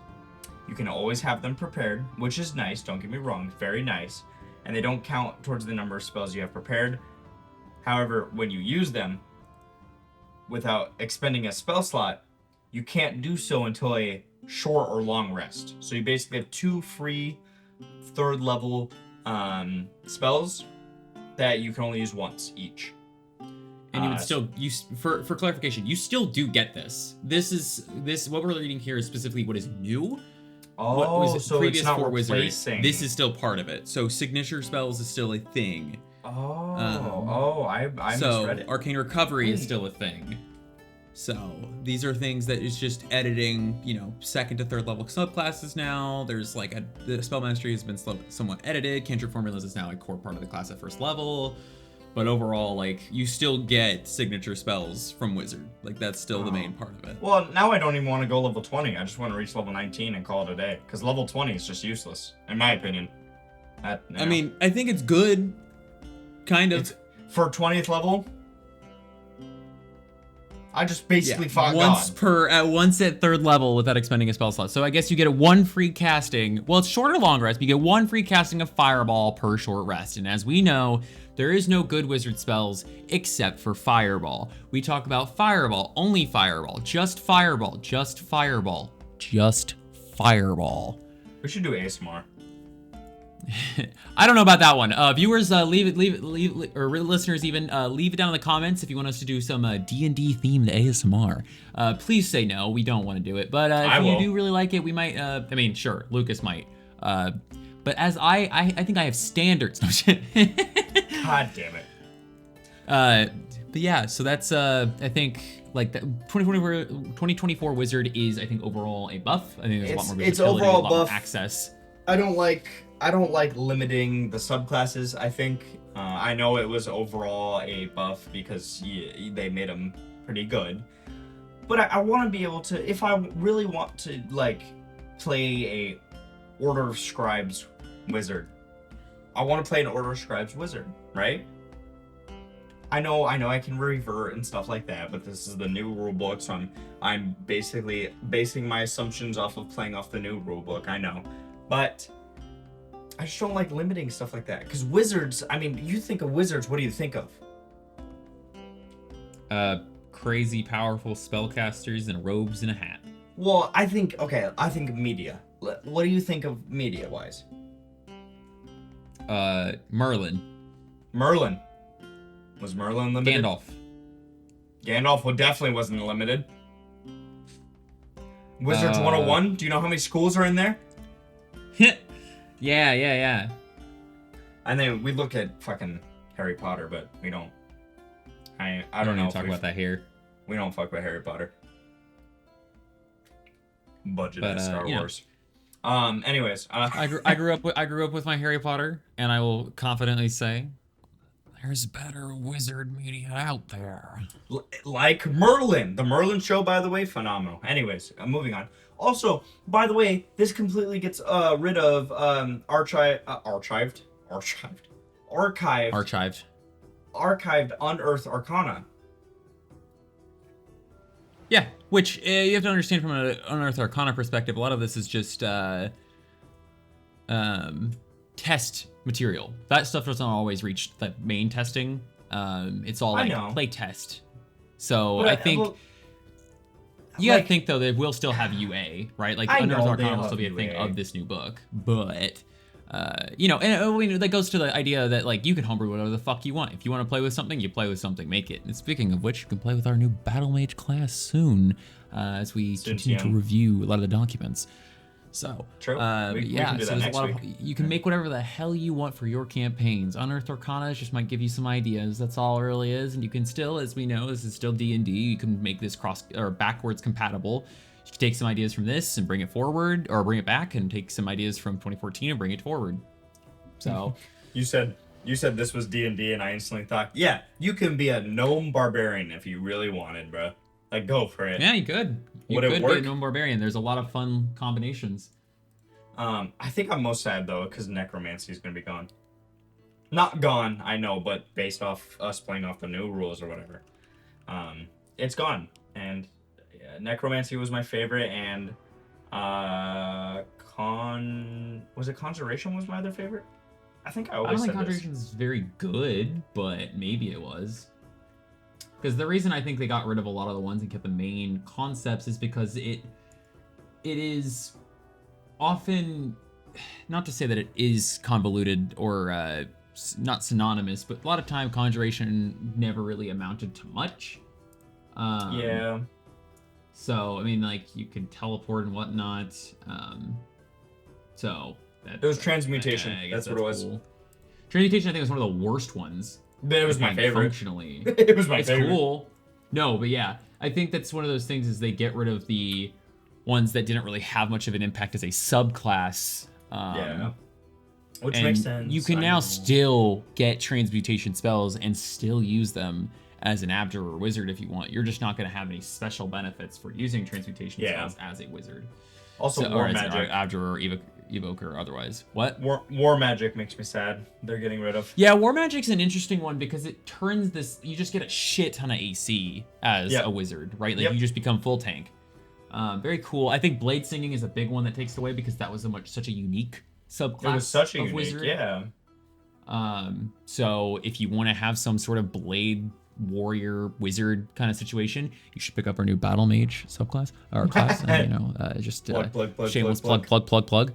You can always have them prepared, which is nice, don't get me wrong, very nice. And they don't count towards the number of spells you have prepared. However, when you use them without expending a spell slot, you can't do so until a short or long rest. So you basically have 2 free third-level spells that you can only use once each. And you would still for clarification, you still do get this. This what we're reading here is specifically what is new. What was so previous it's not for replacing. wizards. This is still part of it. So signature spells is still a thing. I misread it. Arcane Recovery is still a thing. So these are things that is just editing, second to third level subclasses now. There's the spell mastery has been somewhat edited. Cantrip formulas is now a core part of the class at first level. But overall, you still get signature spells from wizard. That's still the main part of it. Well, now I don't even want to go level 20. I just want to reach level 19 and call it a day. Because level 20 is just useless, in my opinion. I mean, I think it's good. Kind of. For 20th level, I just basically fought once at third level without expending a spell slot. So I guess you get a 1 free casting. Well, it's short or long rest, but you get 1 free casting of Fireball per short rest. And as we know, there is no good wizard spells except for Fireball. We talk about Fireball, only Fireball, just Fireball, just Fireball, just Fireball. We should do ASMR. I don't know about that one. Viewers, leave it, or listeners even, leave it down in the comments if you want us to do some D&D themed ASMR. Please say no, we don't want to do it. But if you do really like it, we might, sure, Lucas might. But as I think I have standards. God damn it. But yeah, so that's, I think, the 2024 Wizard is, I think, overall a buff. I think there's a lot more versatility, a lot more access. I don't like limiting the subclasses, I think. I know it was overall a buff because they made them pretty good. But I want to be able to, if I really want to, play a Order of Scribes Wizard, I want to play an Order of Scribes Wizard, right? I know I can revert and stuff like that, but this is the new rule book, so I'm basically basing my assumptions off of playing off the new rule book. I know, but I just don't like limiting stuff like that. Because wizards, I mean, you think of wizards, what do you think of? Crazy powerful spellcasters in robes and a hat. Well, I think of media. What do you think of media-wise? Merlin. Merlin. Was Merlin limited? Gandalf definitely wasn't limited. Wizards 101, do you know how many schools are in there? Yeah. And then we look at fucking Harry Potter, but we don't. I don't know. Talk about that here. We don't fuck with Harry Potter. Budget at Star Wars. Anyways, I grew up with my Harry Potter, and I will confidently say, there's better wizard media out there. Like Merlin. The Merlin show, by the way, phenomenal. Anyways, moving on. Also, by the way, this completely gets rid of archived Unearthed Arcana. Yeah, which you have to understand from an Unearthed Arcana perspective, a lot of this is just test material. That stuff doesn't always reach the main testing. It's all like play test. So but I think you gotta think though they will still have UA, right? Like Unearthed Arcana will still be a thing of this new book, but and that goes to the idea that like you can homebrew whatever the fuck you want. If you want to play with something, you play with something, make it. And speaking of which, you can play with our new Battle Mage class soon, as we continue to review a lot of the documents. So, True. There's a lot of you can make whatever the hell you want for your campaigns. Unearthed Arcana just might give you some ideas. That's all it really is, and you can still, as we know, this is still D&D. You can make this cross or backwards compatible. You can take some ideas from this and bring it forward, or bring it back and take some ideas from 2014 and bring it forward. So, you said this was D&D, and I instantly thought, yeah, you can be a gnome barbarian if you really wanted, bro. Like, go for it. Yeah, you could. You could be a gnome barbarian. There's a lot of fun combinations. I think I'm most sad though, because necromancy is gonna be gone. Not gone, I know, but based off us playing off the new rules or whatever, it's gone. And necromancy was my favorite, and conjuration was my other favorite. I think I always don't said think conjuration is very good, but maybe it was. Because the reason I think they got rid of a lot of the ones and kept the main concepts is because it is often, not to say that it is convoluted or not synonymous, but a lot of time conjuration never really amounted to much. Yeah. So, I mean, like, you could teleport and whatnot. It was transmutation. That's what it was. Cool. Transmutation, I think, was one of the worst ones. It was my favorite. Functionally. It was my favorite. It's cool. No, but yeah. I think that's one of those things is they get rid of the ones that didn't really have much of an impact as a subclass. Which makes sense. You can now still get transmutation spells and still use them as an abjurer or wizard if you want. You're just not going to have any special benefits for using transmutation spells as a wizard. Also, war magic. Or abjurer or evoker or otherwise. What? War magic makes me sad. They're getting rid of. Yeah, war magic's an interesting one because it turns this. You just get a shit ton of AC as a wizard, right? Like you just become full tank. Very cool. I think blade singing is a big one that takes it away because that was such a unique subclass. It was such a unique wizard. Yeah. So if you want to have some sort of blade warrior wizard kind of situation, you should pick up our new battle mage subclass or class. Shameless plug.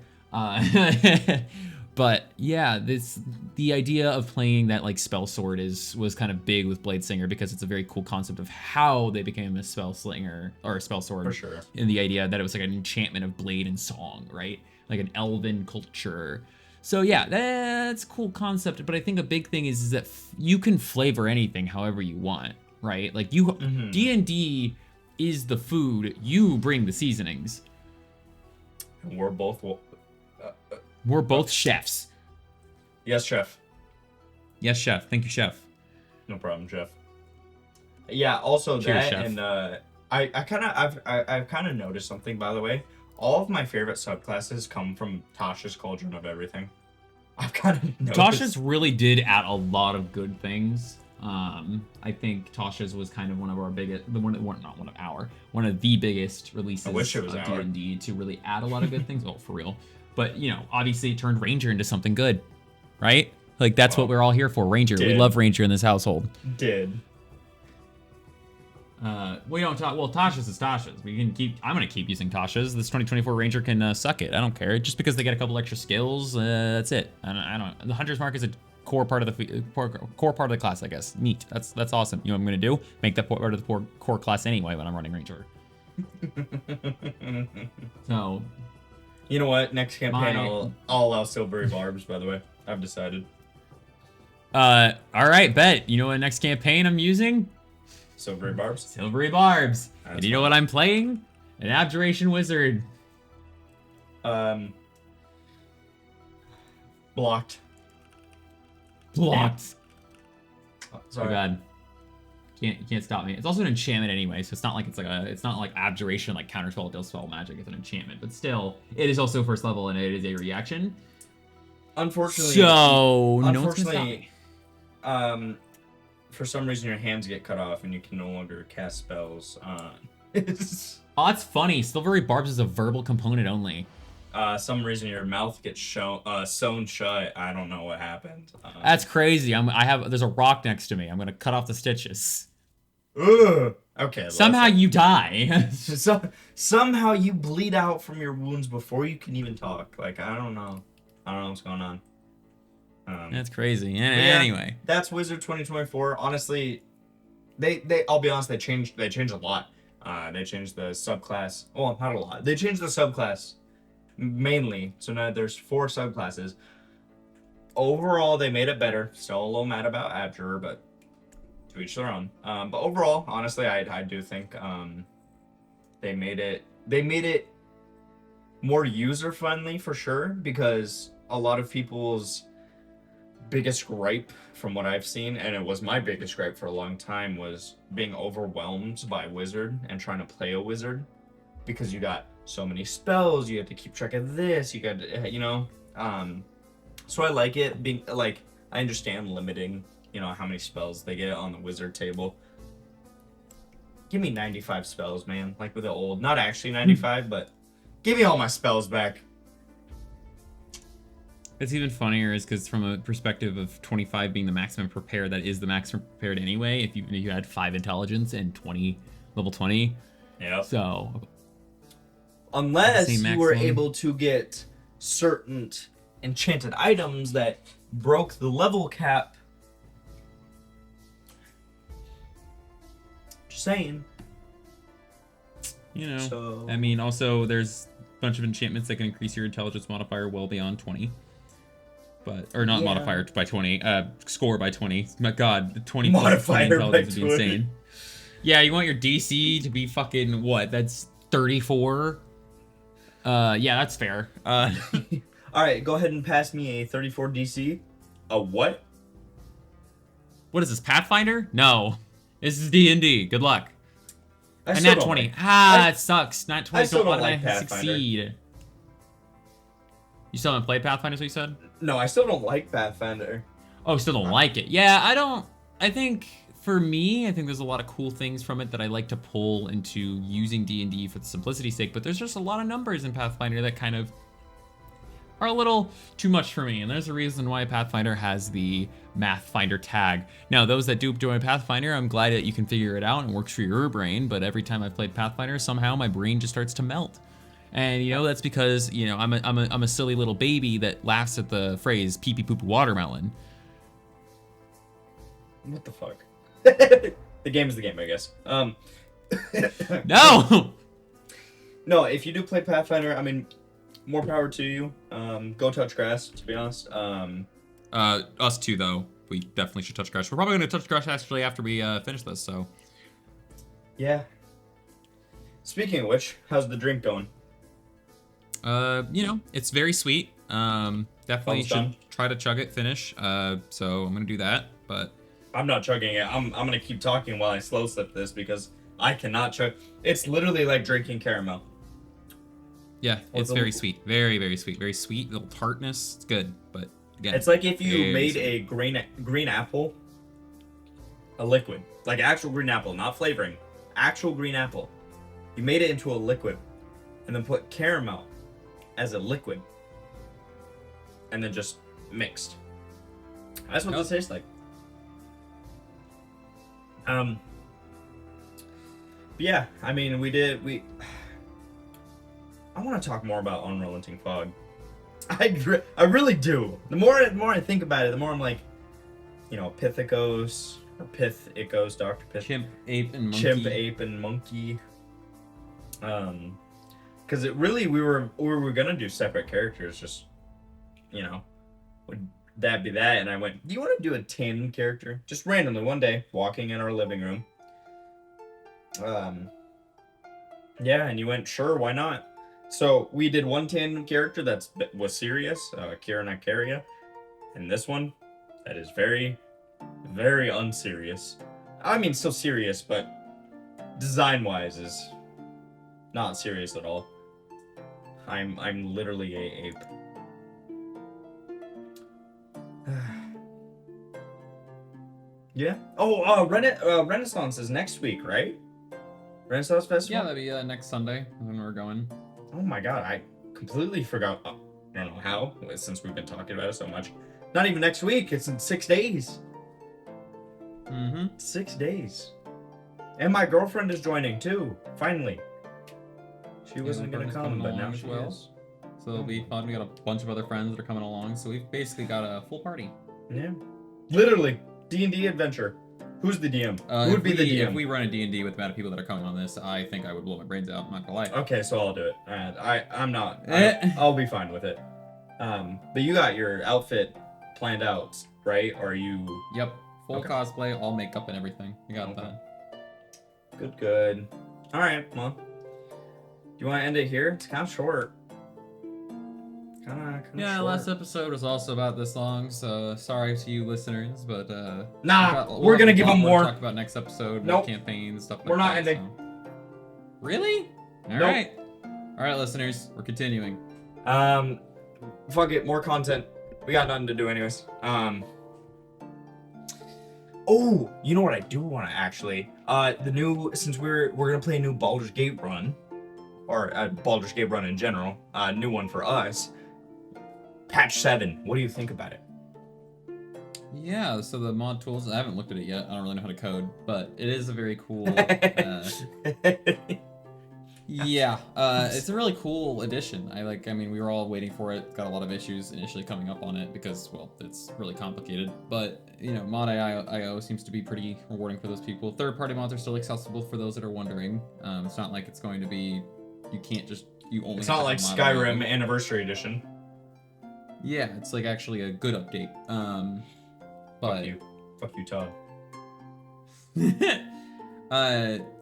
But yeah, the idea of playing that like spell sword was kind of big with Blade Singer because it's a very cool concept of how they became a spell slinger or a spell sword. For sure. In the idea that it was like an enchantment of blade and song, right? Like an elven culture. So yeah, that's a cool concept. But I think a big thing is that you can flavor anything however you want, right? Like D&D is the food. You bring the seasonings. And we're both chefs. Yes, chef. Yes, chef. Thank you, chef. No problem, chef. Yeah. Also, cheers, that chef. And I've kind of noticed something, by the way. All of my favorite subclasses come from Tasha's Cauldron of Everything. I've kind of noticed. Tasha's really did add a lot of good things. I think Tasha's was kind of one of our biggest, one of the biggest releases I wish it was of our. D&D to really add a lot of good things. Oh, for real. But, you know, obviously it turned Ranger into something good, right? Like, that's what we're all here for, Ranger. We love Ranger in this household. We don't talk. Well, Tasha's is Tasha's. We can keep. I'm gonna keep using Tasha's. This 2024 Ranger can suck it. I don't care. Just because they get a couple extra skills, that's it. I don't. The Hunter's Mark is a core part of the core part of the class, I guess. Neat. That's awesome. You know what I'm gonna do? Make that part of the core class anyway when I'm running Ranger. So, you know what? Next campaign, I'll allow Silvery Barbs. By the way, I've decided. All right, bet. You know what next campaign I'm using? Silvery Barbs? Silvery Barbs. And you know what I'm playing? An Abjuration Wizard. Blocked. Oh, sorry. God. You can't stop me. It's also an enchantment anyway, so it's not like Abjuration, like counterspell, does spell magic. It's an enchantment, but still, it is also first level and it is a reaction. Unfortunately, for some reason your hands get cut off and you can no longer cast spells. Oh, that's funny. Silvery Barbs is a verbal component only. Some reason your mouth gets sewn shut. I don't know what happened. That's crazy. There's a rock next to me. I'm gonna cut off the stitches. Ugh. Okay. Somehow you die. Somehow you bleed out from your wounds before you can even talk. Like, I don't know what's going on. That's crazy. Anyway, that's Wizard 2024. Honestly, I'll be honest, they changed a lot. They changed the subclass. Well, not a lot. They changed the subclass mainly. So now there's 4 subclasses. Overall, they made it better. Still a little mad about Abjurer, but to each their own. But overall, honestly, I do think they made it more user friendly for sure, because a lot of people's biggest gripe from what I've seen, and it was my biggest gripe for a long time, was being overwhelmed by Wizard and trying to play a Wizard, because you got so many spells, you have to keep track of this, you got to, you know, so I like it being like, I understand limiting, you know, how many spells they get on the Wizard table. Give me 95 spells, man, like with the old, not actually 95, but give me all my spells back. It's even funnier is because from a perspective of 25 being the maximum prepared, that is the maximum prepared anyway. If you had 5 intelligence and 20 level 20. Yeah. So unless you were able to get certain enchanted items that broke the level cap. Just saying. You know, I mean, also there's a bunch of enchantments that can increase your intelligence modifier well beyond 20. Or not modifier by 20, score by 20. My God, 20 plus 20 intelligence would be insane. Yeah, you want your DC to be fucking what? That's 34. Yeah, that's fair. All right, go ahead and pass me a 34 DC. A what? What is this, Pathfinder? No, this is D&D. Good luck. And nat 20. It sucks. Nat 20 don't automatically succeed. You still haven't played Pathfinder, so you said? No, I still don't like Pathfinder. Oh, still don't like it. Yeah, I think, for me, I think there's a lot of cool things from it that I like to pull into using D&D for the simplicity's sake, but there's just a lot of numbers in Pathfinder that kind of are a little too much for me, and there's a reason why Pathfinder has the Mathfinder tag. Now, those that do join Pathfinder, I'm glad that you can figure it out and works for your brain, but every time I've played Pathfinder, somehow my brain just starts to melt. And, you know, that's because, you know, I'm a silly little baby that laughs at the phrase pee pee poo poo watermelon. What the fuck? The game is the game, I guess. No! No, if you do play Pathfinder, I mean, more power to you. Go touch grass, to be honest. Us too, though. We definitely should touch grass. We're probably going to touch grass, actually, after we finish this, so. Yeah. Speaking of which, how's the drink going? You know, it's very sweet. Definitely should try to chug it, finish. So I'm gonna do that, but I'm not chugging it. I'm gonna keep talking while I slow sip this because I cannot chug. It's literally like drinking caramel. Yeah, it's very sweet. Very, very sweet. Very sweet, little tartness. It's good, but again, it's like if you made a green apple a liquid, like actual green apple, not flavoring, actual green apple. You made it into a liquid, and then put caramel as a liquid, and then just mixed. That's what this tastes like. But yeah, I mean, I want to talk more about Unrelenting Fog. I really do. The more I think about it, the more I'm like, you know, Pithecos, or Pithecos, Dr. Pith. Chimp, ape, and monkey. Chimp, ape, and monkey. Because it really, we were gonna do separate characters, just, you know, would that be that? And I went, do you want to do a tandem character? Just randomly, one day, walking in our living room. Yeah, and you went, sure, why not? So we did one tandem character that was serious, Kira Nakaria, and this one that is very, very unserious. I mean, still serious, but design-wise is not serious at all. I'm literally a ape. Yeah. Oh, Renaissance is next week, right? Renaissance Festival? Yeah, that'll be next Sunday when we're going. Oh my god, I completely forgot. I don't know how, since we've been talking about it so much. Not even next week, it's in 6 days. 6 days. And my girlfriend is joining too, finally. She wasn't going to come, but now she is. So it'll be fun. We got a bunch of other friends that are coming along, so we've basically got a full party. Yeah. Literally, D&D adventure. Who's the DM? Who would be the DM? If we run a D&D with the amount of people that are coming on this, I think I would blow my brains out, I'm not gonna lie. Okay, so I'll do it. I'm not. I'll be fine with it. But you got your outfit planned out, right? Or are you... Yep. Full cosplay, all makeup and everything. You got that. Good. Alright, well. Do you want to end it here? It's kind of short. Yeah, short. Last episode was also about this long, so sorry to you listeners, but we're gonna give them more. Talk about next episode, nope. Campaigns, stuff like that. We're not ending. So. Really? All right, listeners, we're continuing. Fuck it, more content. We got nothing to do anyways. Oh, you know what I do want to actually? Since we're gonna play a new Baldur's Gate run, or Baldur's Gate run in general, new one for us. Patch 7. What do you think about it? Yeah, so the mod tools, I haven't looked at it yet. I don't really know how to code, but it is a very cool... yeah, it's a really cool addition. I mean, we were all waiting for it. Got a lot of issues initially coming up on it because, well, it's really complicated. But, you know, mod IO seems to be pretty rewarding for those people. Third-party mods are still accessible for those that are wondering. It's not like it's going to be... You can't just... It's not like Skyrim Anniversary Edition. Yeah, it's like actually a good update. But Fuck you, Todd.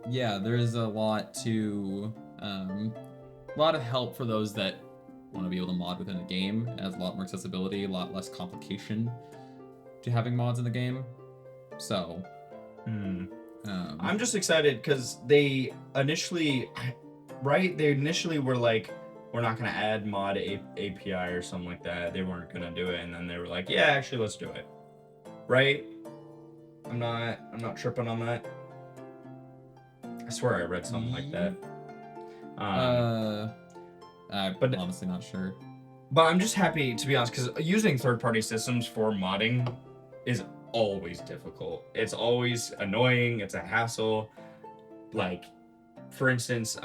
Yeah, there is a lot of help for those that want to be able to mod within the game. It has a lot more accessibility, a lot less complication to having mods in the game. So, I'm just excited because they initially were like, we're not gonna add mod API or something like that. They weren't gonna do it, and then they were like, yeah, actually, let's do it. Right? I'm not tripping on that. I swear I read something like that. I'm honestly not sure. But I'm just happy, to be honest, because using third-party systems for modding is always difficult. It's always annoying. It's a hassle. Like, for instance,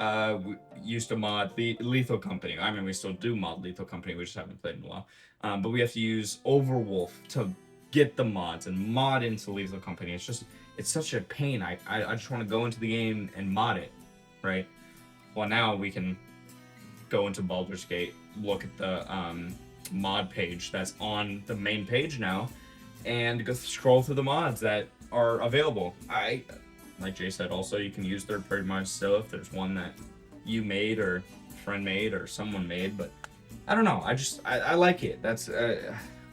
we used to mod Lethal Company. I mean, we still do mod Lethal Company. We just haven't played in a while. But we have to use Overwolf to get the mods and mod into Lethal Company. It's such a pain. I just want to go into the game and mod it, right? Well, now we can go into Baldur's Gate, look at the mod page that's on the main page now, and go scroll through the mods that are available. Like Jay said, also, you can use third-party mods still if there's one that you made or friend made or someone made, but I don't know. I like it. That's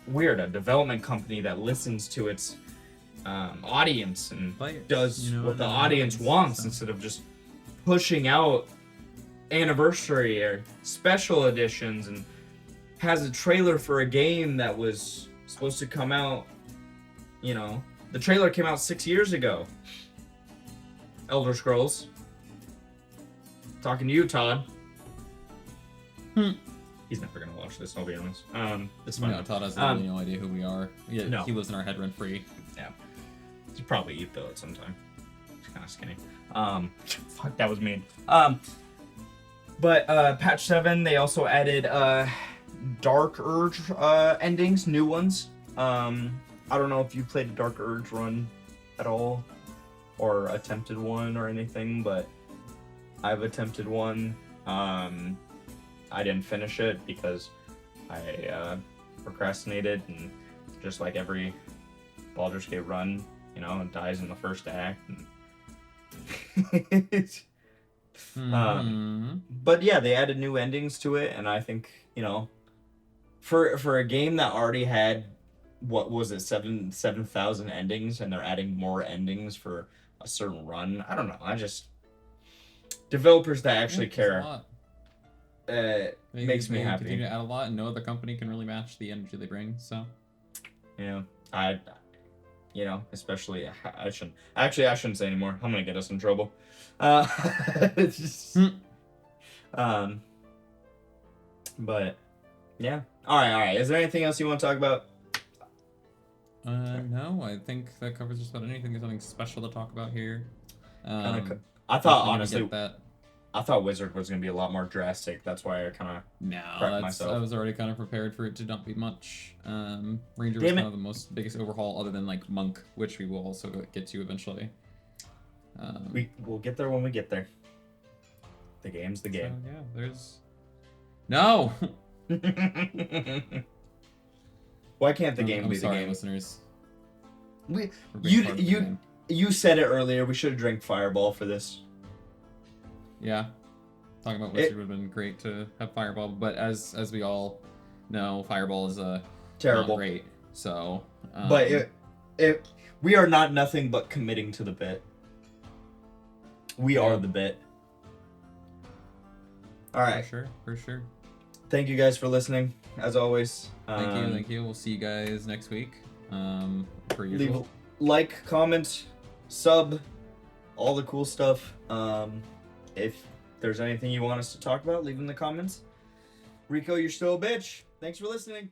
weird. A development company that listens to its audience and does what the audience wants instead of just pushing out anniversary or special editions and has a trailer for a game that was supposed to come out, The trailer came out 6 years ago. Elder Scrolls. Talking to you, Todd. He's never gonna watch this, I'll be honest. It's fine. No, Todd has literally no idea who we are. Yeah, No. he lives in our head rent free. Yeah. He'll probably eat though at some time. He's kind of skinny. Fuck, that was mean. But patch 7, they also added Dark Urge endings, new ones. I don't know if you played a Dark Urge run at all, or attempted one or anything, but I've attempted one. I didn't finish it because I procrastinated, and just like every Baldur's Gate run, you know, it dies in the first act. And but yeah, they added new endings to it, and I think, you know, for a game that already had, what was it, 7,000 endings, and they're adding more endings for a certain run. I don't know. I just, developers that actually care, makes me happy. Continue to add a lot, and no other company can really match the energy they bring. So, yeah, you know, especially I shouldn't say anymore. I'm gonna get us in trouble. It's just, but yeah. All right. Is there anything else you want to talk about? No, I think that covers just about anything. There's nothing special to talk about here. I thought, honestly, that. I thought Wizard was going to be a lot more drastic. That's why I kind of prepped myself. I was already kind of prepared for it to not be much. Ranger was Damn it. kind of the biggest overhaul, other than like Monk, which we will also get to eventually. We'll get there when we get there. The game's the game. So, yeah, there's no. Why can't the game I'm be sorry, the game? Listeners. You said it earlier. We should have drank Fireball for this. Yeah, talking about Wizard would have been great to have Fireball, but as we all know, Fireball is Terrible. not great. So, but we are not nothing but committing to the bit. We are the bit. All right. For sure. Thank you guys for listening, as always. Thank you. We'll see you guys next week. Per usual. Leave like, comment, sub, all the cool stuff. If there's anything you want us to talk about, leave in the comments. Rico, you're still a bitch. Thanks for listening.